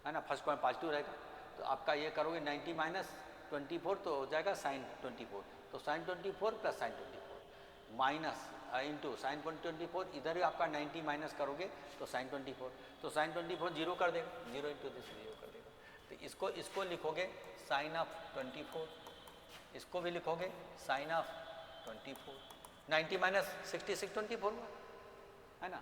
है ना, फर्स्ट पॉइंट पॉजिटिव रहेगा, तो आपका ये करोगे 90 माइनस 24 तो हो जाएगा साइन 24, तो sine 24 plus sine 24 minus into sine 24, इधर आपका 90 माइनस करोगे तो साइन 24, तो साइन 24 जीरो कर देगा, 0 इंटू दिस 0 कर देगा। तो इसको लिखोगे साइन ऑफ 24, इसको भी लिखोगे साइन ऑफ 24, 90 माइनस 66 24 हुआ, है ना।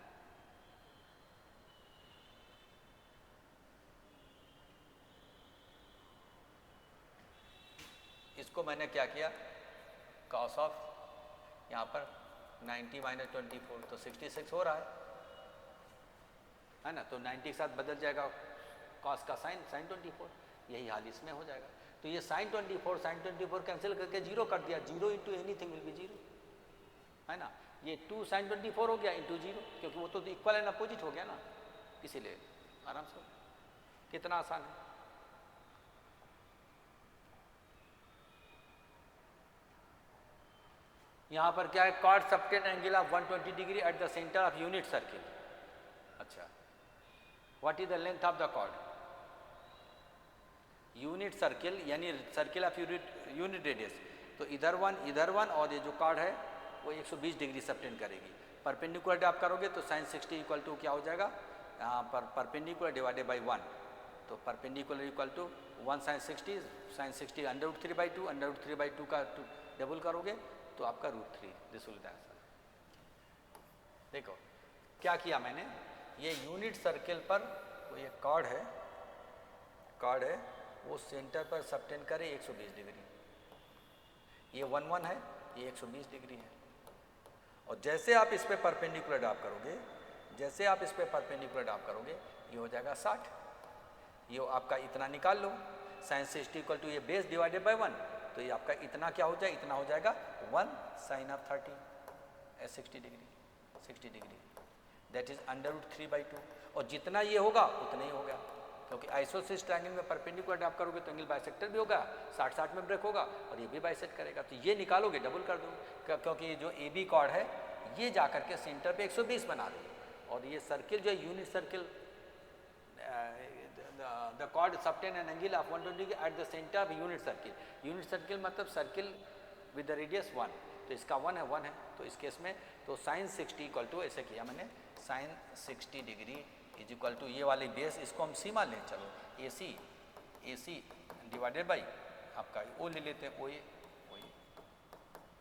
इसको मैंने क्या किया, कॉस ऑफ यहाँ पर 90 माइनस 24 तो 66 हो रहा है ना, तो 90 के साथ बदल जाएगा कॉस का साइन 24, यही हाल इसमें हो जाएगा। तो ये साइन 24 कैंसिल करके 0 कर दिया, 0 इंटू एनीथिंग विल बी 0, है ना। ये 2 साइन 24 हो गया इंटू 0, क्योंकि वो तो इक्वल एंड अपोजिट हो गया ना, इसीलिए आराम से, कितना आसान है। यहाँ पर क्या है, cot subtend angle of 120 degree at the centre of unit circle. अच्छा, what is the length of the cord, unit circle यानी सर्किल ऑफ यूनिट रेडियस, तो इधर वन और ये जो कॉर्ड है वो 120 डिग्री सबटेंड करेगी। परपेंडिकुलर आप करोगे तो साइन 60 इक्वल टू क्या हो जाएगा, यहाँ पर परपेंडिकुलर डिवाइडेड बाई 1, तो परपेंडिकुलर इक्वल टू 1 साइन 60 √3/2 √3/2 का डबल करोगे तो आपका √3, दिस विल द आंसर। देखो क्या किया मैंने, ये यूनिट सर्किल पर वो ये कॉर्ड है वो सेंटर पर सबटेंड करे 120 डिग्री, ये 1 1 है, ये 120 डिग्री है, और जैसे आप इस पे परपेंडिकुलर ड्रॉप करोगे ये हो जाएगा 60, ये आपका इतना निकाल लो, साइन 60 इक्वल टू ये बेस डिवाइडेड बाय 1, तो ये आपका इतना क्या हो जाए, इतना हो जाएगा 1 sine of 30 60 degree, that is √3/2, और जितना ये होगा उतना ही होगा, क्योंकि आइसोसेलेस ट्रायंगल में परपेंडिकुलर ड्रॉप करोगे तो एंगल बाइसेक्टर भी होगा, 60 में ब्रेक होगा, और ये भी बाइसेक्ट करेगा, तो ये निकालोगे डबल कर दो, क्योंकि ये जो ए बी कॉर्ड है ये जाकर के सेंटर पे 120 बना दे, और ये सर्किल जो है यूनिट सर्किल, द कॉर्ड सबटेन an angle of 120 degree at the centre of unit circle मतलब सर्किल विद द रेडियस 1, तो इसका 1 है, तो इस केस में तो साइन 60 इक्वल टू ऐसे किया मैंने, sine 60 degree is equal to ये वाली बेस, इसको हम सी मान लें, चलो ए सी डिवाइडेड बाई आपका ओ ले लेते हैं, ओ ए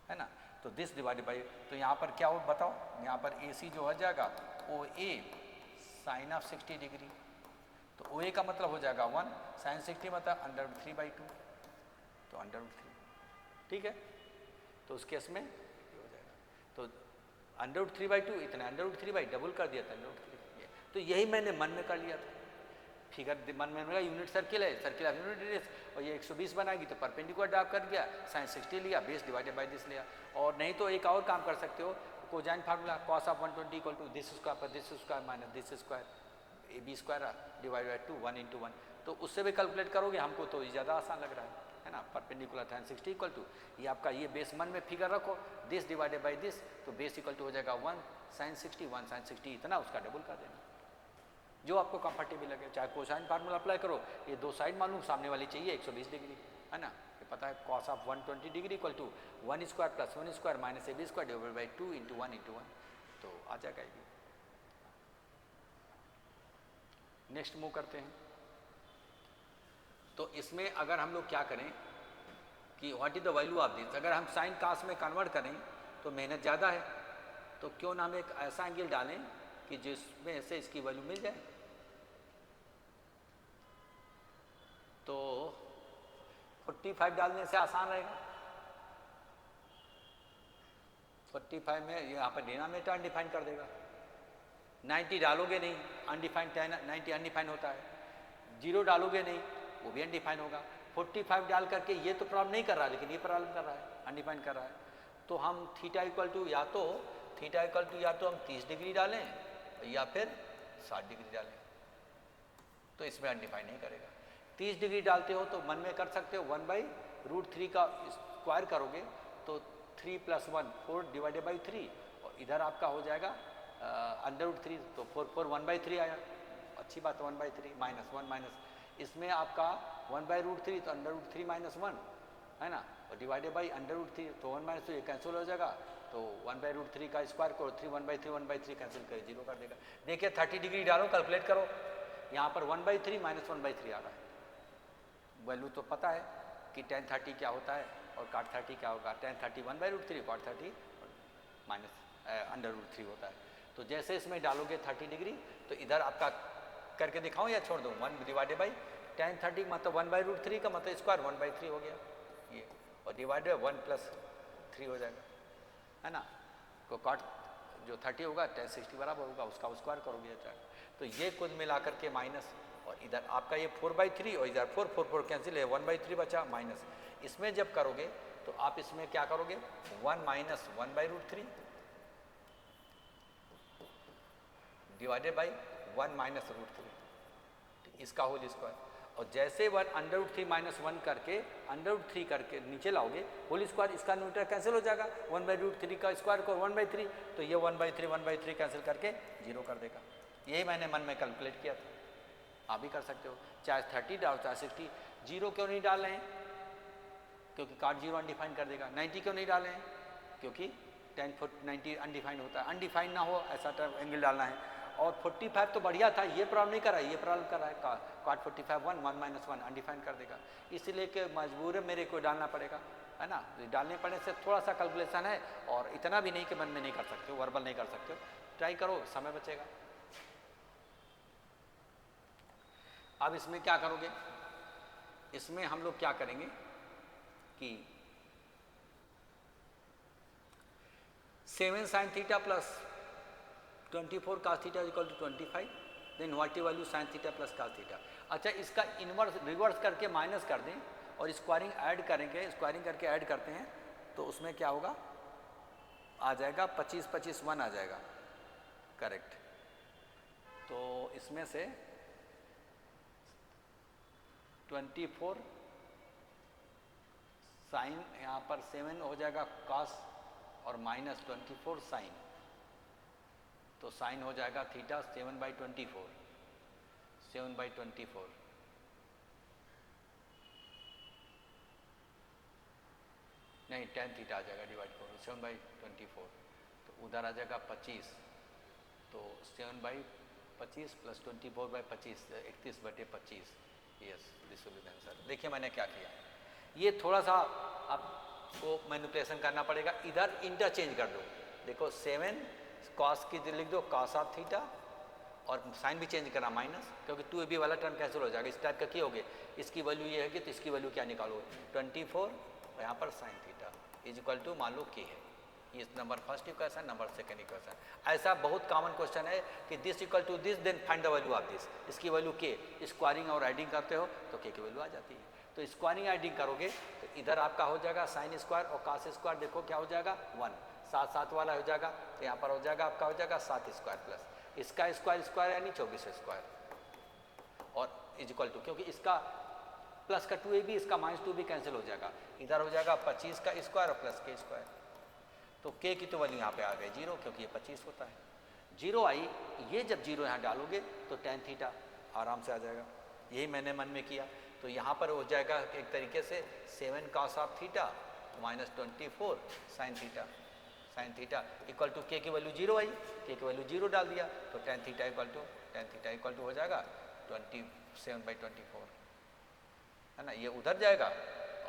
है ना। तो दिस डिवाइडेड बाई, तो यहाँ पर क्या हो बताओ, यहाँ पर ए सी जो हो जाएगा ओ ए साइन ऑफ 60 डिग्री, तो ओ ए का मतलब हो जाएगा 1 साइन 60 मतलब √3/2, तो √3, ठीक है। तो उस केस में ये हो जाएगा, तो √3/2 इतना √3 डबल कर दिया था √3, तो यही मैंने मन में कर लिया था। फिगर मन में मेरा यूनिट सर्किल है, सर्किल ऑफ यूनिट रेडियस, और ये 120 बनाएगी तो परपेंडिकुलर ड्रॉ कर दिया, साइन 60 लिया, बेस डिवाइडेड बाय दिस लिया। और नहीं तो एक और काम कर सकते हो, cosine formula cos of 120 equal to this square पर this square minus this square, a B square divide by 2 1 × 1, तो उससे भी कैलकुलेट करोगे, हमको तो ज़्यादा आसान लग रहा है ना। परपेंडिकुलर साइन 60 इक्वल टू ये आपका ये बेस मन में फिगर रखो, दिस डिवाइडेड बाई दिस, तो बेस इक्वल टू हो जाएगा 1 साइन 60 1 साइन 60, इतना उसका डबल कर देना, जो आपको कंफर्टेबल लगे। चाहे कोसाइन फार्मूला अप्लाई करो, ये दो साइड मालूम, सामने वाली चाहिए 120 डिग्री, है ना। ये पता है cos of 120 degree equal to 1 square plus 1 square minus A B square divided by 2 × 1 × 1, तो आ जाएगा ये। नेक्स्ट मूव करते हैं। तो इसमें अगर हम लोग क्या करें कि what is the value of this, अगर हम साइन कास में कन्वर्ट करें तो मेहनत ज़्यादा है, तो क्यों ना हम एक ऐसा एंगल डालें कि जिसमें से इसकी वैल्यू मिल जाए। तो 45 डालने से आसान रहेगा, 45 में यहाँ पर डिनोमिनेटर अनडिफाइन कर देगा, 90 डालोगे नहीं अनडिफाइंड, 90 अनडिफाइन होता है, 0 डालोगे नहीं वो भी अनडिफाइन होगा। 45 डाल करके ये तो प्रॉब्लम नहीं कर रहा है, लेकिन ये प्रॉब्लम कर रहा है, अनडिफाइन कर रहा है। तो हम थीटा इक्वल टू या तो हम 30 डिग्री डालें या फिर 60 डिग्री डालें, तो इसमें अनडिफाइन नहीं करेगा। 30 डिग्री डालते हो तो मन में कर सकते हो 1/√3 का स्क्वायर करोगे तो 3 + 1 4 डिवाइडेड बाई 3, और इधर आपका हो जाएगा √3, तो 4 1/3 आया, अच्छी बात है। 1/3 माइनस 1 माइनस इसमें आपका 1/√3, तो √3 - 1 है ना, और डिवाइडेड बाई √3, तो 1 - 3 कैंसिल हो जाएगा, तो 1/√3 का स्क्वायर करो, 3 1/3 कैंसिल कर 0 कर देगा। देखिए 30 डिग्री डालो, कैलकुलेट करो, यहाँ पर 1/3 - 1/3 आ रहा है। वैल्यू तो पता है कि tan 30 क्या होता है और cot 30 क्या होगा। tan 30 1/√3, cot 30 माइनस √3 होता है। तो जैसे इसमें डालोगे 30 डिग्री, तो इधर आपका करके दिखाऊं या छोड़ दूं, 1 डिवाइडेड बाई tan 30 मतलब 1/√3 का मतलब स्क्वायर 1/3 हो गया ये, और डिवाइडेड 1 + 3 हो जाएगा, है ना। तो cot जो 30 होगा tan 60 बराबर होगा, उसका स्क्वायर करोगे तो तो ये कुल मिलाकर के माइनस, और इधर आपका ये 4/3 और इधर 4 4 4 कैंसिल है, 1/3 बचा माइनस। इसमें जब करोगे तो आप इसमें क्या करोगे, 1 - 1/√3 डिवाइडेड बाई 1 - √3, इसका होल स्क्वायर, और जैसे 1 √3 - 1 करके √3 करके नीचे लाओगे होल स्क्वायर, इसका न्यूमरेटर कैंसिल हो जाएगा, 1/√3 का स्क्वायर को 1/3, तो ये 1/3 कैंसिल करके 0 कर देगा। यही मैंने मन में कैलकुलेट किया था, आप भी कर सकते हो, चाहे 30 डालो चाहे 60। 0 क्यों नहीं डाल रहे हैं, क्योंकि cot 0 अनडिफाइन कर देगा। 90 क्यों नहीं डाले हैं, क्योंकि tan 90 अनडिफाइन होता है, अनडिफाइन ना हो ऐसा एंगल डालना है। और 45 तो बढ़िया था, ये प्रॉब्लम नहीं कर रहा है, ये प्रॉब्लम कर रहा है cot 45 1 - 1 अनडिफाइन कर देगा, इसलिए कि मजबूर है मेरे को डालना पड़ेगा, है ना। डालने पड़ने से थोड़ा सा कैलकुलेशन है, और इतना भी नहीं कि मन में नहीं कर सकते हो, वर्बल नहीं कर सकते हो, ट्राई करो, समय बचेगा। अब इसमें क्या करोगे, इसमें हम लोग क्या करेंगे कि 7 sin theta plus 24 cos theta equal to 25, then what is value sin theta plus cos theta. अच्छा, इसका इनवर्स रिवर्स करके माइनस कर दें और स्क्वायरिंग ऐड करेंगे, स्क्वायरिंग करके ऐड करते हैं, तो उसमें क्या होगा, आ जाएगा 25 25 1 आ जाएगा, करेक्ट। तो इसमें से 24 साइन, यहाँ पर 7 हो जाएगा कॉस और माइनस 24 साइन, तो साइन हो जाएगा थीटा 7/24, 7/24 नहीं tan थीटा आ जाएगा, डिवाइड करो 7/24, तो उधर आ जाएगा 25, तो 7/25 + 24/25 31/25, yes this will be the answer. देखिए मैंने क्या किया, ये थोड़ा सा आपको मैनिपुलेशन करना पड़ेगा, इधर इंटरचेंज कर दो। देखो 7 कॉस की लिख दो कॉस ऑफ थीटा और साइन भी चेंज करना माइनस, क्योंकि 2ab वाला टर्म कैंसिल हो जाएगा। इस टाइप का क्या हो गया, इसकी वैल्यू ये है कि तो इसकी वैल्यू क्या निकालोगे 24 और यहाँ पर sine theta is equal to मान लो के है। ये number first equation, number second equation. ऐसा बहुत कॉमन क्वेश्चन है कि this equal to this then find the value of this. इसकी वैल्यू के, स्क्वायरिंग और एडिंग करते हो तो के की वैल्यू आ जाती है। तो स्क्वायरिंग एडिंग करोगे तो इधर आपका हो जाएगा साइन स्क्वायर और कास स्क्वायर, देखो क्या हो जाएगा 1, 7 7 वाला हो जाएगा, तो यहाँ पर हो जाएगा आपका हो जाएगा 7 स्क्वायर प्लस इसका स्क्वायर स्क्वायर यानी 24 स्क्वायर और इज इक्वल टू, क्योंकि इसका प्लस का 2ab इसका -2 भी कैंसिल हो जाएगा, इधर हो जाएगा 25 का स्क्वायर और प्लस के स्क्वायर। तो के की तो वैल्यू यहाँ पे आ गई 0, क्योंकि ये 25 होता है। 0 आई, ये जब 0 यहाँ डालोगे तो tan थीटा आराम से आ जाएगा। यही मैंने मन में किया। तो यहाँ पर हो जाएगा एक तरीके से 7 cos of theta minus 24 sine theta equal to K की वैल्यू 0 आई, के की वैल्यू 0 डाल दिया तो tan थीटा इक्वल टू हो जाएगा 27/24, है ना। ये उधर जाएगा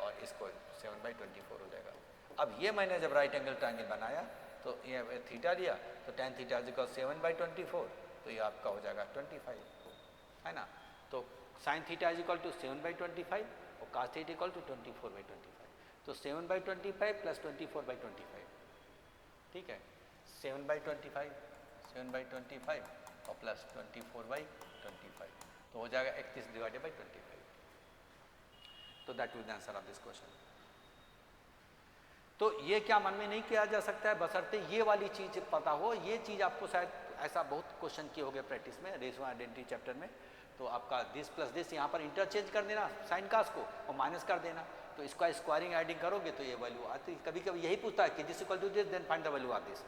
और इसको 7/24 हो जाएगा। अब ये मैंने जब राइट एंगल ट्रायंगल बनाया तो ये थीटा लिया तो tan थीटा इज इक्वल 7/24, तो ये आपका हो जाएगा 25, है ना। तो sine theta is equal to 7/25 और cos थीटा इक्वल टू 24/25, तो 7/25 प्लस 24/25, ठीक है। 7/25 और प्लस 24/25, तो हो जाएगा 31/25। तो that will the answer of this question. तो ये क्या मन में नहीं किया जा सकता है, बशर्ते ये वाली चीज पता हो। ये चीज आपको शायद ऐसा बहुत क्वेश्चन किए होंगे प्रैक्टिस में, रेशो आइडेंटिटी चैप्टर में। तो आपका दिस प्लस दिस यहाँ पर इंटरचेंज कर देना साइन कास को और माइनस कर देना, तो इसका स्क्वायरिंग एडिंग करोगे तो ये वैल्यू आती है। कभी कभी यही पूछता है कि this equal to this then find the value of this.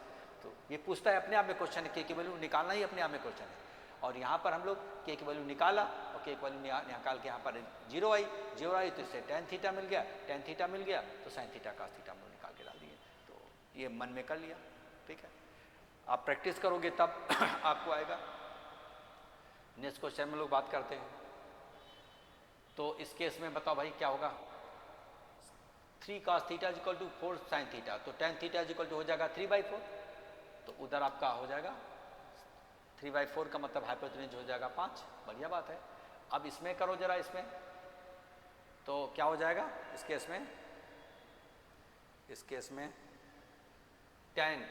तो ये पूछता है, अपने आप में क्वेश्चन है, के की वैल्यू निकालना ही अपने आप में क्वेश्चन है। और यहाँ पर हम लोग के की वैल्यू निकाला और के की वैल्यू निकाल के यहाँ पर 0 आई तो इससे tan थीटा मिल गया तो साइन थीटा कास थीटा हम लोग निकाल के डाल दिए। तो ये मन में कर लिया, ठीक है। आप प्रैक्टिस करोगे तब आपको आएगा। नेक्स्ट क्वेश्चन में लोग बात करते हैं। तो इस केस में बताओ भाई क्या होगा, 3 cos theta equal to 4 sine theta, तो tan थीटा इक्वल टू हो जाएगा 3/4, तो उधर आपका हो जाएगा 3/4 का मतलब हाइपोटेन्यूज हो जाएगा 5, बढ़िया बात है। अब इसमें करो जरा, इसमें तो क्या हो जाएगा इस केस में tan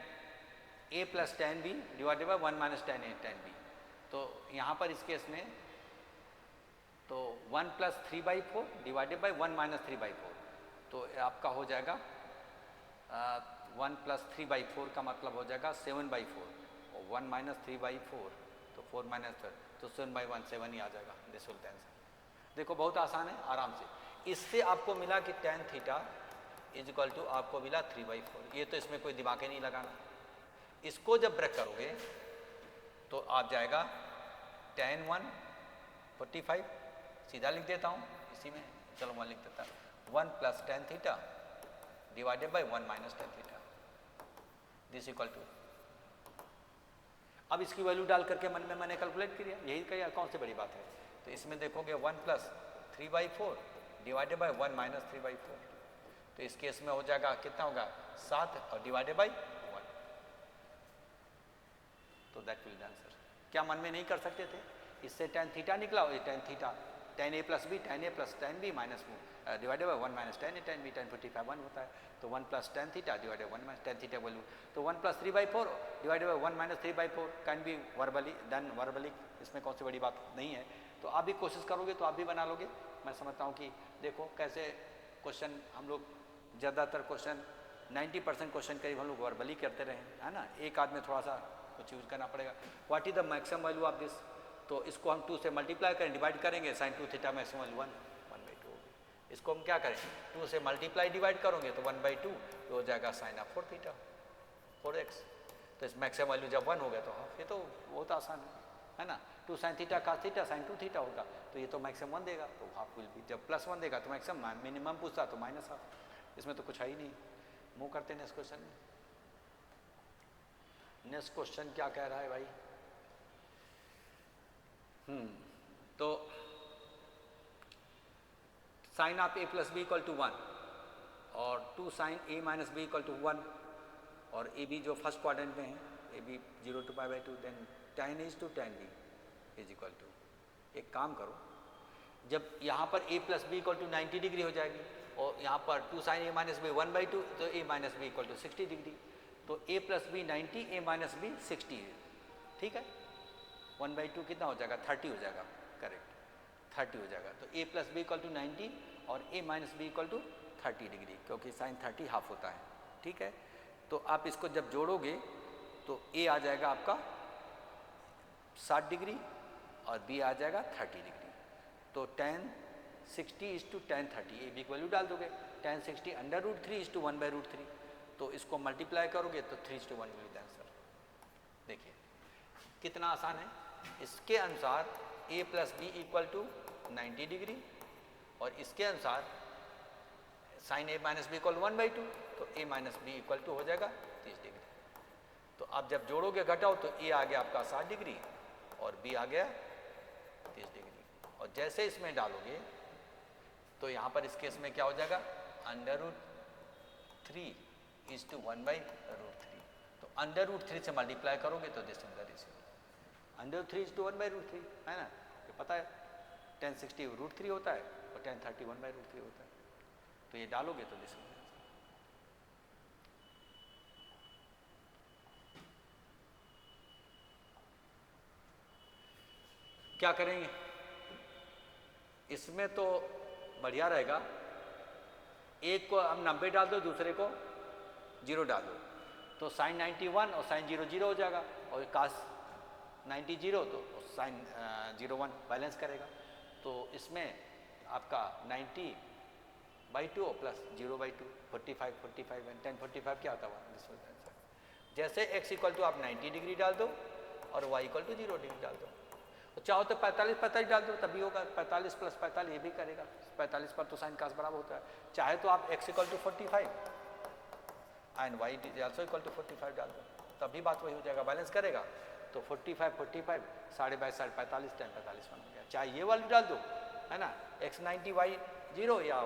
a plus tan b divided by 1 minus tan a tan b। तो यहाँ पर इस केस में तो 1 प्लस 3/4 डिवाइडेड बाई 1 माइनस 3/4, तो आपका हो जाएगा 1 प्लस 3/4 का मतलब हो जाएगा 7/4 और 1 माइनस 3/4 तो 4 माइनस 3 तो 7/1 7 ही आ जाएगा। This will answer. देखो बहुत आसान है, आराम से। इससे आपको मिला कि tan theta is equal to आपको मिला 3/4। ये तो इसमें कोई दिमाग ही नहीं लगाना। इसको जब ब्रेक करोगे तो आप जाएगा tan 1 45, सीधा लिख देता हूँ इसी में, चलो 1 लिख देता हूँ, 1 plus tan theta divided by 1 minus tan theta this equal to. अब इसकी वैल्यू डाल करके मन में मैंने कैलकुलेट किया, यही कहीं कौन सी बड़ी बात है। तो इसमें देखोगे 1 प्लस 3/4 डिवाइडेड बाई 1 माइनस 3/4, तो इस केस में हो जाएगा कितना होगा 7 और डिवाइडेड बाई 1, तो दैट विल आंसर। क्या मन में नहीं कर सकते थे? इससे tan थीटा निकला और ये tan theta tan a plus tan b minus divided by 1 minus tan a tan b tan 45 1 होता है। तो 1 plus tan theta divided 1 minus tan theta value, तो 1 plus 3/4 divided by 1 minus 3/4 can be verbally done verbally, इसमें कौन सी बड़ी बात नहीं है। तो आप भी कोशिश करोगे तो आप भी बना लोगे। मैं समझता हूँ कि देखो कैसे क्वेश्चन हम लोग ज़्यादातर क्वेश्चन 90% क्वेश्चन करीब हम लोग वर्बली करते रहे, है ना। एक आध में थोड़ा सा कुछ यूज करना पड़ेगा। What is the maximum value of this, तो इसको हम 2 से मल्टीप्लाई करें, डिवाइड करेंगे, साइन 2 थीटा मैक्सिमम वैल्यू 1/2 होगी। इसको हम क्या करें 2 से मल्टीप्लाई डिवाइड करोगे तो 1/2 तो हो जाएगा साइन ऑफ 4 थीटा 4x। तो इस मैक्सिमम वैल्यू जब 1 हो गया तो हाफ, ये तो बहुत आसान है ना। 2 sine theta cos theta sine 2 theta होगा, तो ये तो मैक्सिमम 1 देगा, तो हाफ विल बी, जब प्लस 1 देगा तो मैक्सिमम, मिनिमम पूछता तो माइनस हाफ। इसमें तो कुछ है ही नहीं। मूव करते हैं नेक्स्ट क्वेश्चन में। नेक्स्ट क्वेश्चन क्या कह रहा है भाई, तो sine of A plus B equal to 1 और 2 sine a minus B equal to 1 और ए बी जो फर्स्ट क्वाड्रेंट में है a b 0 to π/2 then tan is to tan b is equal to, एक काम करो, जब यहाँ पर a plus B equal to 90 degree हो जाएगी और यहाँ पर 2 साइन ए माइनस बी 1/2 तो a minus B equal to 60 degree, तो a plus B 90 a minus B 60 है, ठीक है। 1/2 कितना हो जाएगा 30 हो जाएगा, करेक्ट 30 हो जाएगा। तो a plus B equal to 90 और a minus B equal to 30 degree, क्योंकि साइन 30 हाफ होता है, ठीक है। तो आप इसको जब जोड़ोगे तो a आ जाएगा आपका 60 डिग्री और b आ जाएगा 30 डिग्री। तो tan 60 is to tan 30 A B की वैल्यू डाल दोगे, tan 60 √3 इज टू 1/√3, तो इसको मल्टीप्लाई करोगे तो 3:1 विल बी आंसर। देखिए कितना आसान है। इसके अनुसार a plus B equal to 90 degree और इसके अनुसार sine a minus B equal 1/2, तो a minus B equal to हो जाएगा 30 डिग्री। तो आप जब जोड़ोगे घटाओ तो a आ गया आपका 60 डिग्री और b आ गया 30 डिग्री, और जैसे इसमें डालोगे तो यहाँ पर इस केस में क्या हो जाएगा √3 इज टू 1/√3, तो √3 से मल्टीप्लाई करोगे तो this is the ratio, √3 is to 1/√3 है ना, ये पता है। tan 60 √3 होता है और tan 30 1/√3 होता है, तो ये डालोगे तो दिस इज क्या करेंगे इसमें, तो बढ़िया रहेगा, एक को हम 90 डाल दो, दूसरे को 0 डाल दो, तो साइन 91 और साइन 0 0 हो जाएगा और कास 90 0 तो साइन 0 1 बैलेंस करेगा। तो इसमें आपका 90/2 प्लस 0/2 45 एंड tan 45 क्या होता है, जैसे x इक्वल टू आप 90 डिग्री डाल दो और y इक्वल टू 0 डिग्री डाल दो, तो चाहो तो 45 डाल दो तभी होगा, 45 प्लस 45 ये भी करेगा, 45 पर तो साइन कास बराबर होता है। चाहे तो आप x equal to 45 and y also equal to 45 डाल दो, तभी बात वही हो जाएगा, बैलेंस करेगा। तो 45 साढ़े 45 tan 45 बन गया। चाहे ये वाली डाल दो है ना, x 90 y 0 या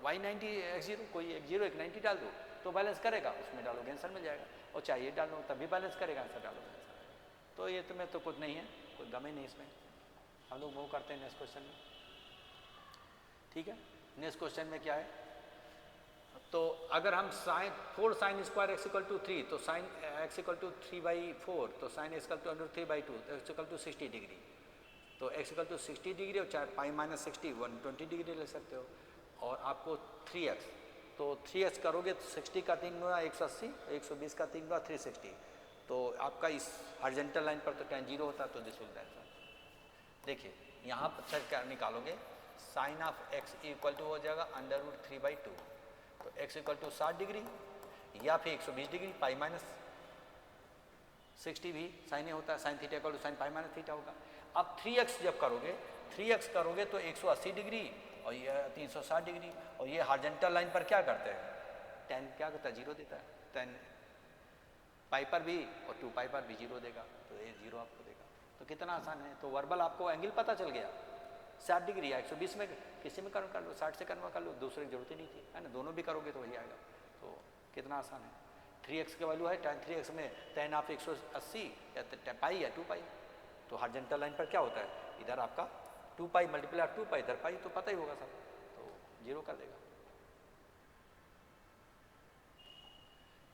y 90 x 0, कोई एक 0 एक 90 डाल दो तो बैलेंस करेगा, उसमें डालोगे आंसर मिल जाएगा, और चाहे ये डालो तभी बैलेंस करेगा, आंसर डालोगे आंसर। तो ये तुम्हें तो कुछ नहीं है, कोई गम ही नहीं इसमें। हम लोग मूव करते हैं नेक्स्ट क्वेश्चन में, ठीक है। नेक्स्ट क्वेश्चन में क्या है, तो अगर हम sine 4 sine square x equal to 3, तो साइन एक्स इक्वल टू 3/4, तो साइन एक्स इक्वल टू √3/2, तो एक्स इक्वल टू 60 डिग्री, तो एक्स इक्वल टू 60 डिग्री और चाहे पाई माइनस 60 120 डिग्री ले सकते हो। और आपको 3x, तो 3x करोगे तो 60 का 3 गुना 180, 120 का 3 गुना 360, तो आपका इस हॉरिजॉन्टल लाइन पर तो tan 0 होता, तो दिस विल बी आंसर। देखिए यहाँ पर सर क्या निकालोगे, sine of x equal to हो जाएगा √3/2, तो x इक्वल टू 60 डिग्री या फिर 120 डिग्री, पाई माइनस 60 भी साइन होता है, sine theta equal to sine pi minus theta होगा। अब 3x जब करोगे, 3x करोगे तो 180 डिग्री और ये 360 डिग्री, और ये हॉरिजॉन्टल लाइन पर क्या करते हैं, tan क्या करता है 0 देता है, tan पाई पर भी और 2 पाई पर भी 0 देगा, तो ये 0 आपको देगा। तो कितना आसान है। तो वर्बल आपको एंगल पता चल गया, 60 डिग्री या 120 में किसी में कन्वर्ट कर लो, 60 से कन्वर्ट कर लो, दूसरे की जरूरत ही नहीं थी, है ना, दोनों भी करोगे तो वही आएगा। तो कितना आसान है। 3x की वैल्यू है tan 3x में tan ऑफ 180 या पाई या 2 पाई, तो हॉरिजॉन्टल लाइन पर क्या होता है, इधर आपका 2 पाई मल्टीप्लाई 2 पाई, इधर पाई, तो पता ही होगा सब, तो 0 कर देगा।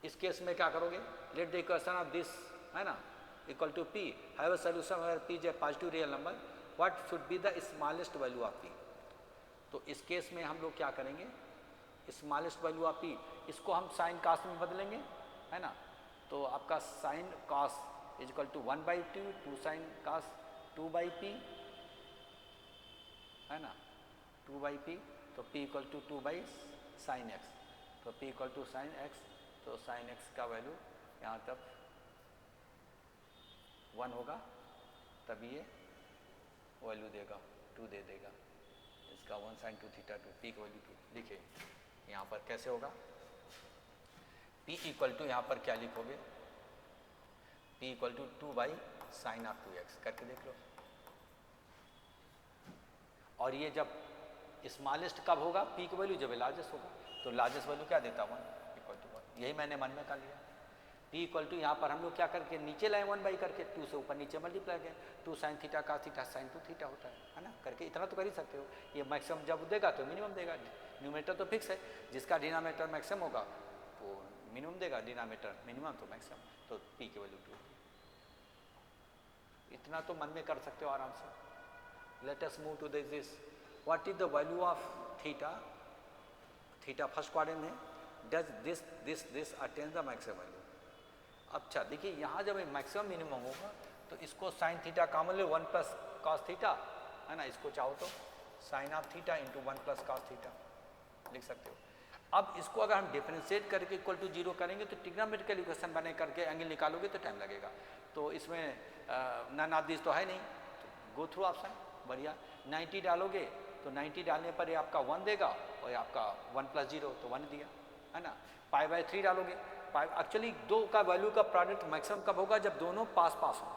इस केस में क्या करोगे, let the equation of this है ना equal to p have a solution where p is a positive real number, what should be the smallest value of p। तो इस केस में हम लोग क्या करेंगे, स्मॉलेस्ट वैल्यू ऑफ p, इसको हम साइन कास में बदलेंगे, है ना। तो आपका sine cos is equal to 1/2 2 sine cos 2/p, है ना, 2/p, तो p equal to 2/sin x, तो p equal to sine x, तो साइन x का वैल्यू यहाँ तक 1 होगा, तभी ये वैल्यू देगा 2 दे देगा, इसका 1 sin 2 थीटा 2, p की वैल्यू 2। देखिए यहाँ पर कैसे होगा, p इक्वल टू यहाँ पर क्या लिखोगे, p equal to 2/sin of 2x करके देख लो। और ये जब स्मॉलेस्ट कब होगा, पी की वैल्यू जब लार्जेस्ट होगा। तो लार्जेस्ट वैल्यू क्या देता 1 इक्वल टू 1, यही मैंने मन में कर लिया। पी इक्वल टू यहाँ पर हम लोग क्या करके नीचे लाए 1 बाई करके 2 से ऊपर नीचे मल्टीप्लाई करें, 2 साइन थीटा का थीटा साइन 2 थीटा होता है ना, करके इतना तो कर ही सकते हो। ये मैक्सिमम जब देगा तो मिनिमम देगा, न्यूमरेटर तो फिक्स है, जिसका डिनोमिनेटर मैक्सिमम होगा वो मिनिमम देगा, डिनोमिनेटर मिनिमम तो मैक्सिमम, तो पी की वैल्यू 2। इतना तो मन में कर सकते हो आराम से। Let us move to this, what is the value of theta, theta first quadrant में, does this attain the maximum value. अच्छा देखिए यहाँ जब मैक्सिमम मिनिमम होगा तो इसको साइन थीटा कॉमन ले 1 प्लस कॉस थीटा है ना, इसको चाहो तो sine of theta into 1 plus cos theta लिख सकते हो। अब इसको अगर हम डिफरेंशिएट करके इक्वल टू 0 करेंगे तो ट्रिग्नोमेट्रिकल इक्वेशन बने करके एंगल निकालोगे तो टाइम लगेगा। तो इसमें नन ऑफ दिस तो है नहीं, तो गो थ्रू ऑप्शन बढ़िया। 90 डालोगे तो 90 डालने पर ये आपका 1 देगा और ये आपका 1 प्लस 0 तो 1 दिया है ना। पाई बाय 3 डालोगे, पाई एक्चुअली दो का वैल्यू का प्रोडक्ट मैक्सिमम कब होगा, जब दोनों पास पास हो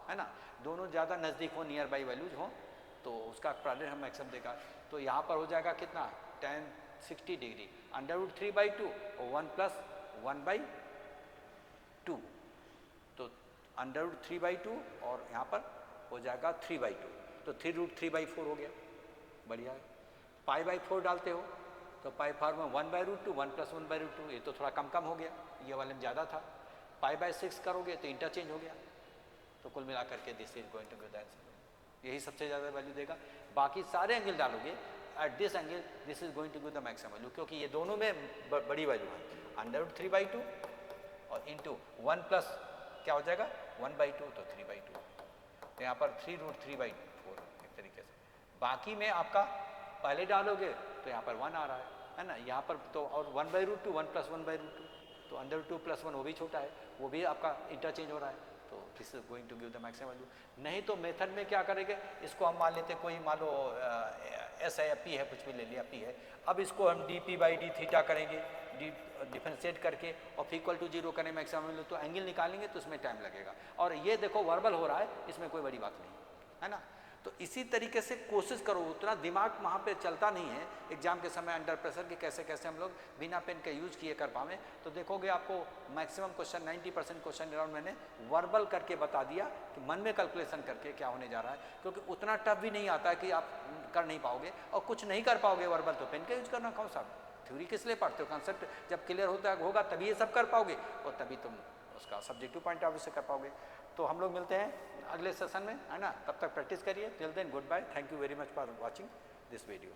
है ना, दोनों ज़्यादा नज़दीक हो, नियर बाई वैल्यूज हो, तो उसका प्रोडक्ट हम मैक्सिमम देगा। तो यहाँ पर हो जाएगा कितना, tan 60 डिग्री अंडर रूट 3/2 और 1 प्लस 1/2, तो अंडर रूट 3/2 और यहाँ पर हो जाएगा 3/2, तो 3 रूट 3/4 हो गया, बढ़िया है। पाई बाई 4 डालते हो तो पाई फार में 1/√2 1 प्लस 1/√2, ये तो थोड़ा कम हो गया, ये वाले में ज़्यादा था। पाई बाय 6 करोगे तो इंटरचेंज हो गया, तो कुल मिला करके this is going to be the answer, यही सबसे ज़्यादा वैल्यू देगा। बाकी सारे एंगल डालोगे at this angle this is going to be the maximum value, क्योंकि ये दोनों में बड़ी वैल्यू है, अंडर 3/2 और इंटू 1 प्लस क्या हो जाएगा 1/2 तो 3/2, तो यहाँ पर 3 रूट 3/4 एक तरीके से। बाकी में आपका पहले डालोगे तो यहाँ पर 1 आ रहा है ना, यहाँ पर तो और 1/√2 1 प्लस 1/√2, तो अंडर 2 प्लस 1 वो भी छोटा है, वो भी आपका इंटरचेंज हो रहा है, तो this is going to give the maximum value. नहीं तो मेथड में क्या करेंगे, इसको हम मान लेते कोई मान लो एस है या पी है, कुछ भी ले लिया पी है, अब इसको हम dp/d थीटा करेंगे, डिफरेंशिएट करके और इक्वल टू 0 करें मैक्सिमम वैल्यू, तो एंगल निकालेंगे तो इसमें टाइम लगेगा। और ये देखो वर्बल हो रहा है, इसमें कोई बड़ी बात नहीं है ना। तो इसी तरीके से कोशिश करो, उतना दिमाग वहाँ पे चलता नहीं है एग्जाम के समय अंडर प्रेशर कि कैसे कैसे हम लोग बिना पेन के यूज किए कर पाएँ, तो देखोगे आपको मैक्सिमम क्वेश्चन 90% क्वेश्चन अराउंड मैंने वर्बल करके बता दिया कि मन में कैलकुलेशन करके क्या होने जा रहा है, क्योंकि उतना टफ भी नहीं आता है कि आप कर नहीं पाओगे, और कुछ नहीं कर पाओगे वर्बल तो पेन का यूज करना, कौन सा थ्योरी किस लिए पढ़ते हो, कॉन्सेप्ट जब क्लियर होगा तभी ये सब कर पाओगे, और तभी तुम उसका सब्जेक्टिव पॉइंट ऑफ व्यू से कर पाओगे। तो हम लोग मिलते हैं अगले सेशन में है ना, तब तक प्रैक्टिस करिए। Till then goodbye, thank you very much for watching this video.